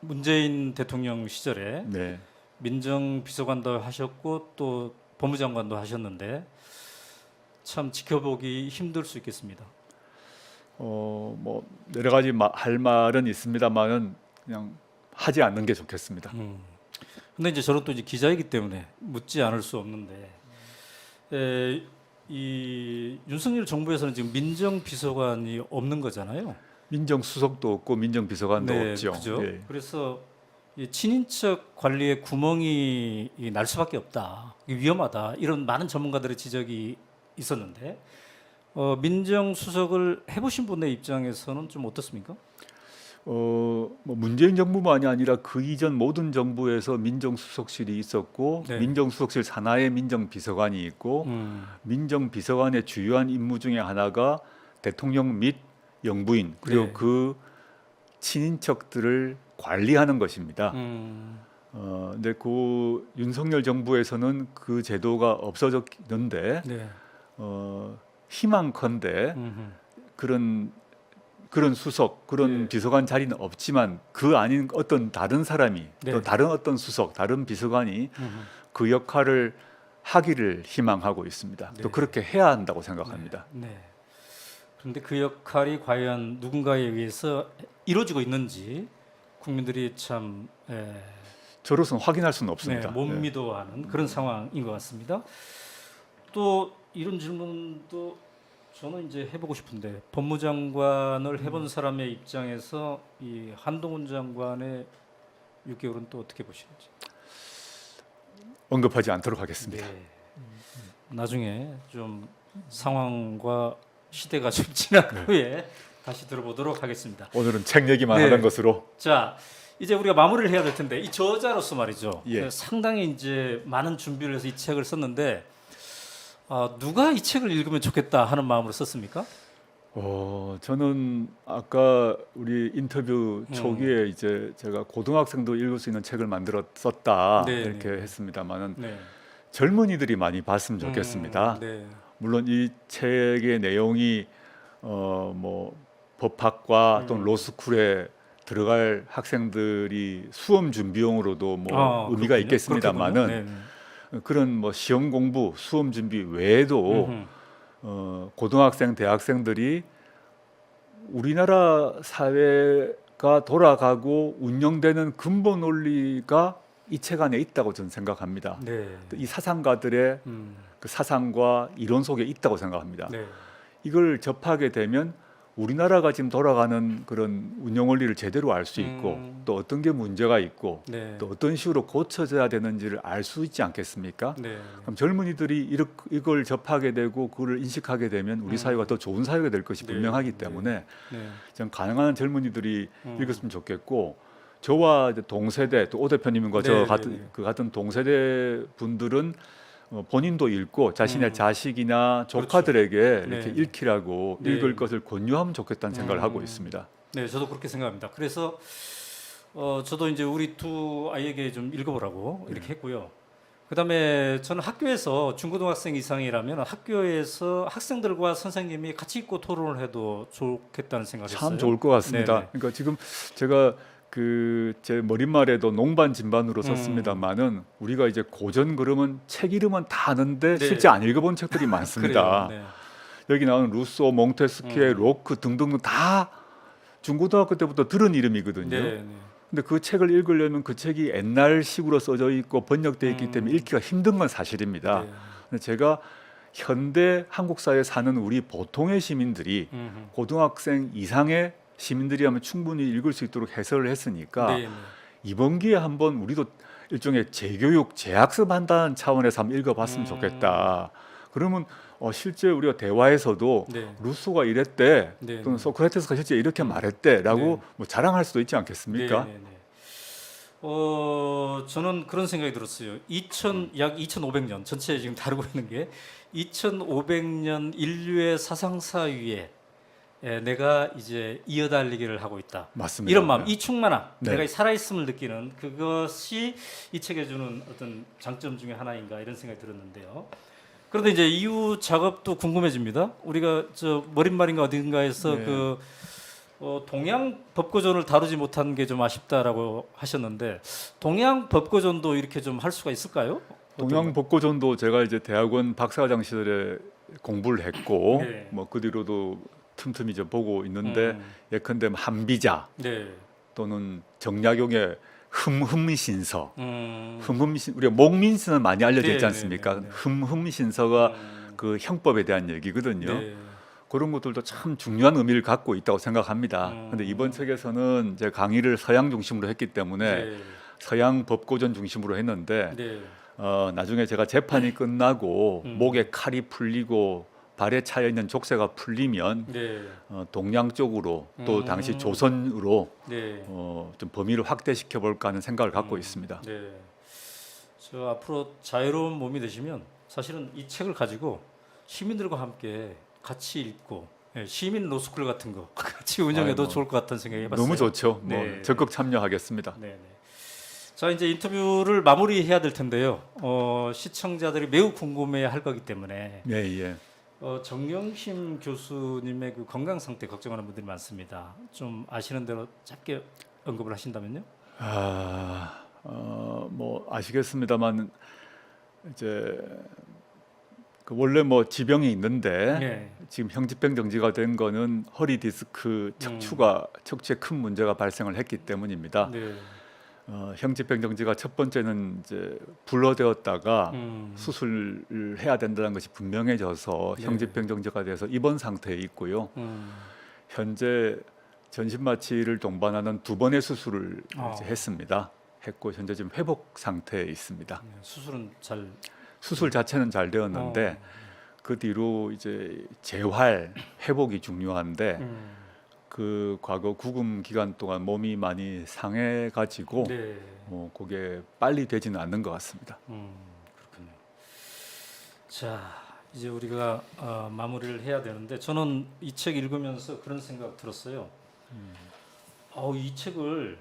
A: 문재인 대통령 시절에
B: 네.
A: 민정비서관도 하셨고 또 법무장관도 하셨는데 참 지켜보기 힘들 수 있겠습니다.
B: 뭐 여러 가지 할 말은 있습니다만은 그냥 하지 않는 게 좋겠습니다.
A: 근데 이제 저는 또 이제 기자이기 때문에 묻지 않을 수 없는데 이 윤석열 정부에서는 지금 민정비서관이 없는 거잖아요.
B: 민정수석도 없고 민정비서관도 없죠.
A: 그죠?
B: 예.
A: 그래서 이 친인척 관리에 구멍이 날 수밖에 없다. 이게 위험하다. 이런 많은 전문가들의 지적이 있었는데 민정수석을 해보신 분의 입장에서는 좀 어떻습니까?
B: 뭐 문재인 정부만이 아니라 그 이전 모든 정부에서 민정수석실이 있었고
A: 네.
B: 민정수석실 산하에 민정비서관이 있고 민정비서관의 주요한 임무 중에 하나가 대통령 및 영부인 그리고
A: 네.
B: 그 친인척들을 관리하는 것입니다. 근데 그 윤석열 정부에서는 그 제도가 없어졌는데
A: 네.
B: 희망컨대 그런 수석, 그런
A: 네.
B: 비서관 자리는 없지만 그 아닌 어떤 다른 사람이
A: 네.
B: 또 다른 어떤 수석, 다른 비서관이 그 역할을 하기를 희망하고 있습니다.
A: 네.
B: 또 그렇게 해야 한다고 생각합니다.
A: 네. 그런데 그 역할이 과연 누군가에 의해서 이루어지고 있는지 국민들이 참
B: 저로서는 확인할 수는 없습니다.
A: 못
B: 네.
A: 믿어하는 그런 상황인 것 같습니다. 또 이런 질문도 저는 이제 해보고 싶은데 법무장관을 해본 사람의 입장에서 이 한동훈 장관의 6개월은 또 어떻게 보시는지.
B: 언급하지 않도록 하겠습니다.
A: 네. 나중에 좀 상황과 시대가 좀 지난 후에 다시 들어보도록 하겠습니다.
B: 오늘은 책 얘기만
A: 네.
B: 하는 것으로.
A: 자, 이제 우리가 마무리를 해야 될 텐데 이 저자로서 말이죠.
B: 예.
A: 상당히 이제 많은 준비를 해서 이 책을 썼는데 누가 이 책을 읽으면 좋겠다 하는 마음으로 썼습니까?
B: 저는 아까 우리 인터뷰 초기에 이제 제가 고등학생도 읽을 수 있는 책을 만들어 썼다
A: 네,
B: 이렇게
A: 네.
B: 했습니다만은
A: 네.
B: 젊은이들이 많이 봤으면 좋겠습니다.
A: 네.
B: 물론 이 책의 내용이 뭐 법학과 또는 로스쿨에 들어갈 학생들이 수험 준비용으로도 뭐 의미가
A: 그렇군요.
B: 있겠습니다만은
A: 그렇군요. 네.
B: 그런 뭐 시험 공부, 수험 준비 외에도 고등학생, 대학생들이 우리나라 사회가 돌아가고 운영되는 근본 원리가 이 책 안에 있다고 저는 생각합니다.
A: 네.
B: 이 사상가들의 그 사상과 이론 속에 있다고 생각합니다.
A: 네.
B: 이걸 접하게 되면 우리나라가 지금 돌아가는 그런 운영 원리를 제대로 알 수 있고 또 어떤 게 문제가 있고
A: 네.
B: 또 어떤 식으로 고쳐져야 되는지를 알 수 있지 않겠습니까?
A: 네.
B: 그럼 젊은이들이 이걸 접하게 되고 그걸 인식하게 되면 우리 사회가 더 좋은 사회가 될 것이
A: 네.
B: 분명하기
A: 네.
B: 때문에
A: 네.
B: 전 가능한 젊은이들이 읽었으면 좋겠고 저와 이제 동세대 또 오 대표님과 저
A: 네,
B: 같은
A: 네, 네.
B: 그 같은 동세대 분들은 본인도 읽고 자신의 자식이나 조카들에게 이렇게
A: 네.
B: 읽히라고
A: 네.
B: 읽을 것을 권유하면 좋겠다는 생각을 하고 있습니다.
A: 네, 저도 그렇게 생각합니다. 그래서 저도 이제 우리 두 아이에게 좀 읽어보라고 이렇게 했고요. 그다음에 저는 학교에서 중고등학생 이상이라면 학교에서 학생들과 선생님이 같이 읽고 토론을 해도 좋겠다는 생각을 했어요.
B: 참 좋을 것 같습니다.
A: 네네.
B: 그러니까 지금 제가 그 제 머릿말에도 농반 진반으로 썼습니다만은 우리가 이제 고전 그러면 책 이름은 다 아는데
A: 네.
B: 실제 안 읽어본 책들이 많습니다.
A: 그래요.
B: 여기 나오는 루소, 몽테스키에, 로크 등등 다 중고등학교 때부터 들은 이름이거든요.
A: 네. 네.
B: 근데 그 책을 읽으려면 그 책이 옛날식으로 써져 있고 번역되어 있기 때문에 읽기가 힘든 건 사실입니다.
A: 네.
B: 근데 제가 현대 한국 사회에 사는 우리 보통의 시민들이 고등학생 이상의 시민들이라면 충분히 읽을 수 있도록 해설을 했으니까
A: 네, 네.
B: 이번 기회에 한번 우리도 일종의 재교육, 재학습한다는 차원에서 한번 읽어봤으면 좋겠다. 그러면 실제 우리가 대화에서도
A: 네.
B: 루소가 이랬대,
A: 네,
B: 또는
A: 네.
B: 소크라테스가 실제 이렇게 말했대라고
A: 네.
B: 뭐 자랑할 수도 있지 않겠습니까?
A: 네, 네, 네. 저는 그런 생각이 들었어요. 약 2,500년 전체 지금 다루고 있는 게 2,500년 인류의 사상사 위에 내가 이제 이어달리기를 하고 있다.
B: 맞습니다.
A: 이런 마음,
B: 네.
A: 이 충만함,
B: 네.
A: 내가 살아있음을 느끼는 그것이 이 책에 주는 어떤 장점 중에 하나인가 이런 생각이 들었는데요. 그런데 이제 이후 작업도 궁금해집니다. 우리가 저 머릿말인가 어딘가에서
B: 네.
A: 그 동양 법고전을 다루지 못한 게 좀 아쉽다라고 하셨는데 동양 법고전도 이렇게 좀 할 수가 있을까요?
B: 동양 법고전도 제가 이제 대학원 박사과정 시절에 공부를 했고
A: 네.
B: 뭐 그 뒤로도 틈틈이 좀 보고 있는데
A: 음,
B: 예컨대 한비자
A: 네.
B: 또는 정약용의 흠흠신서,
A: 음,
B: 흠흠신 우리가 목민서는 많이 알려져 있지
A: 네,
B: 않습니까?
A: 네, 네, 네.
B: 흠흠신서가 그 형법에 대한 얘기거든요.
A: 네.
B: 그런 것들도 참 중요한 의미를 갖고 있다고 생각합니다. 그런데 이번 책에서는 제 강의를 서양 중심으로 했기 때문에
A: 네.
B: 서양 법고전 중심으로 했는데
A: 네.
B: 나중에 제가 재판이 끝나고
A: 음.
B: 목에 칼이 풀리고 발에 차여 있는 족쇄가 풀리면
A: 네.
B: 동양 쪽으로 또 당시 조선으로
A: 네.
B: 좀 범위를 확대시켜 볼까 하는 생각을 갖고 있습니다.
A: 네. 저 앞으로 자유로운 몸이 되시면 사실은 이 책을 가지고 시민들과 함께 같이 읽고 시민 로스쿨 같은 거 같이 운영해도
B: 아이고,
A: 좋을 것 같다는 생각이 해봤어요.
B: 너무 좋죠. 뭐
A: 네.
B: 적극 참여하겠습니다.
A: 네, 네. 자 이제 인터뷰를 마무리해야 될 텐데요. 시청자들이 매우 궁금해할 거기 때문에
B: 예, 예.
A: 정영심 교수님의 그 건강 상태 걱정하는 분들이 많습니다. 좀 아시는 대로 짧게 언급을 하신다면요.
B: 뭐 아시겠습니다만 이제 그 원래 뭐 지병이 있는데
A: 네.
B: 지금 형질병 정지가 된 거는 허리 디스크 척추에 큰 문제가 발생을 했기 때문입니다.
A: 네.
B: 형질병 정지가 첫 번째는 이제 불러되었다가
A: 음.
B: 수술을 해야 된다는 것이 분명해져서
A: 네.
B: 형질병 정지가 돼서 입원 상태에 있고요. 현재 전신 마취를 동반하는 2번의 수술을 이제 했습니다. 했고 현재 지금 회복 상태에 있습니다.
A: 수술은 잘
B: 수술 자체는 잘 되었는데 그 뒤로 이제 재활 회복이 중요한데 그 과거 구금 기간 동안 몸이 많이 상해 가지고
A: 네.
B: 그게 빨리 되지는 않는 것 같습니다.
A: 그렇군요. 자 이제 우리가 마무리를 해야 되는데 저는 이 책 읽으면서 그런 생각 들었어요. 이 책을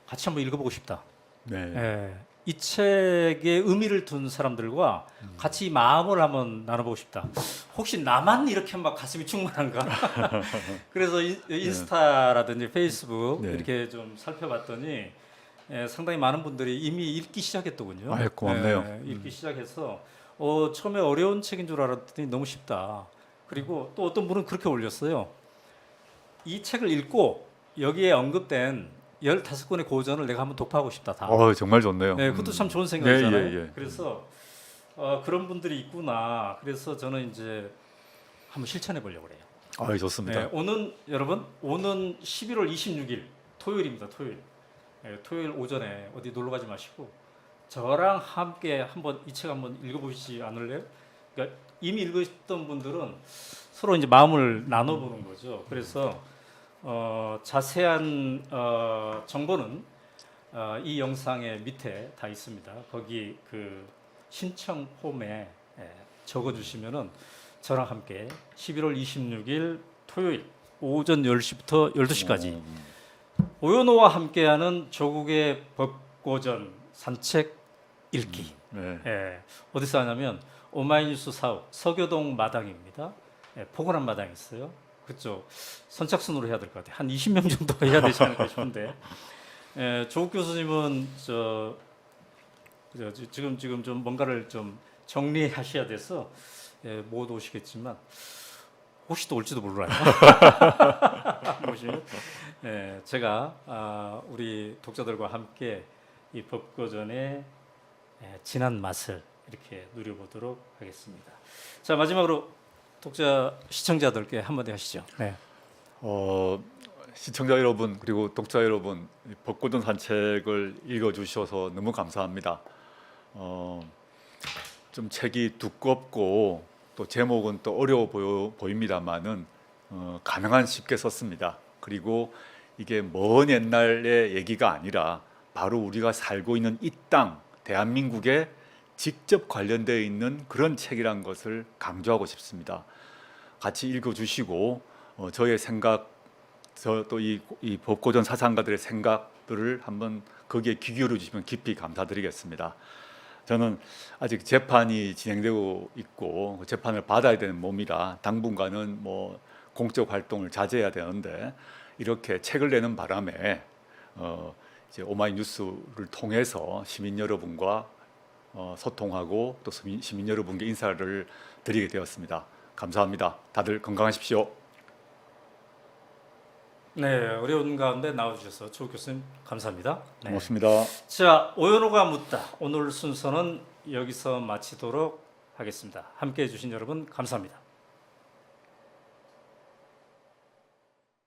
A: 같이 한번 읽어보고 싶다.
B: 네.
A: 예, 이 책에 의미를 둔 사람들과 같이 마음을 한번 나눠보고 싶다. 혹시 나만 이렇게 막 가슴이 충만한가? 그래서 인스타라든지 페이스북
B: 네.
A: 이렇게 좀 살펴봤더니 상당히 많은 분들이 이미 읽기 시작했더군요.
B: 아유, 고맙네요.
A: 읽기 시작해서 처음에 어려운 책인 줄 알았더니 너무 쉽다. 그리고 또 어떤 분은 그렇게 올렸어요. 이 책을 읽고 여기에 언급된 15권의 고전을 내가 한번 독파하고 싶다. 다.
B: 정말 좋네요.
A: 네, 그것도 참 좋은 생각이잖아요.
B: 예.
A: 그래서 그런 분들이 있구나. 그래서 저는 이제 한번 실천해 보려고 그래요.
B: 좋습니다.
A: 네, 여러분 오는 11월 26일 토요일입니다. 토요일 오전에 어디 놀러 가지 마시고 저랑 함께 한번 이 책 한번 읽어보시지 않을래요? 그러니까 이미 읽으셨던 분들은 서로 이제 마음을 나눠보는 거죠. 그래서 자세한 정보는 이 영상의 밑에 다 있습니다. 거기 그 신청 폼에 적어주시면은 저랑 함께 11월 26일 토요일 오전 10시부터 12시까지 오연호와 함께하는 조국의 법고전 산책 읽기.
B: 네.
A: 어디서 하냐면 오마이뉴스 사옥 서교동 마당입니다. 포근한 마당이 있어요. 그쪽 선착순으로 해야 될 것 같아요. 한 20명 정도 해야 되지 않을까 싶은데 조국 교수님은 지금 좀 뭔가를 좀 정리하셔야 돼서 못 오시겠지만 혹시 또 올지도 몰라요. 오시면 제가 우리 독자들과 함께 이 법고전의 진한 맛을 이렇게 누려보도록 하겠습니다. 자, 마지막으로 독자 시청자들께 한마디 하시죠. 네.
B: 시청자 여러분 그리고 독자 여러분, 이 벚꽃은 산책을 읽어주셔서 너무 감사합니다. 좀 책이 두껍고 또 제목은 또 어려워 보입니다만은 가능한 쉽게 썼습니다. 그리고 이게 먼 옛날의 얘기가 아니라 바로 우리가 살고 있는 이 땅 대한민국에 직접 관련되어 있는 그런 책이란 것을 강조하고 싶습니다. 같이 읽어주시고 저의 생각, 또 이 벚꽃전 사상가들의 생각들을 한번 거기에 귀 기울여 주시면 깊이 감사드리겠습니다. 저는 아직 재판이 진행되고 있고 재판을 받아야 되는 몸이라 당분간은 뭐 공적 활동을 자제해야 되는데, 이렇게 책을 내는 바람에 이제 오마이뉴스를 통해서 시민 여러분과 소통하고 또 시민 여러분께 인사를 드리게 되었습니다. 감사합니다. 다들 건강하십시오.
A: 네, 어려운 가운데 나와주셔서 조 교수님 감사합니다. 네.
B: 고맙습니다.
A: 자, 오연호가 묻다. 오늘 순서는 여기서 마치도록 하겠습니다. 함께해 주신 여러분 감사합니다.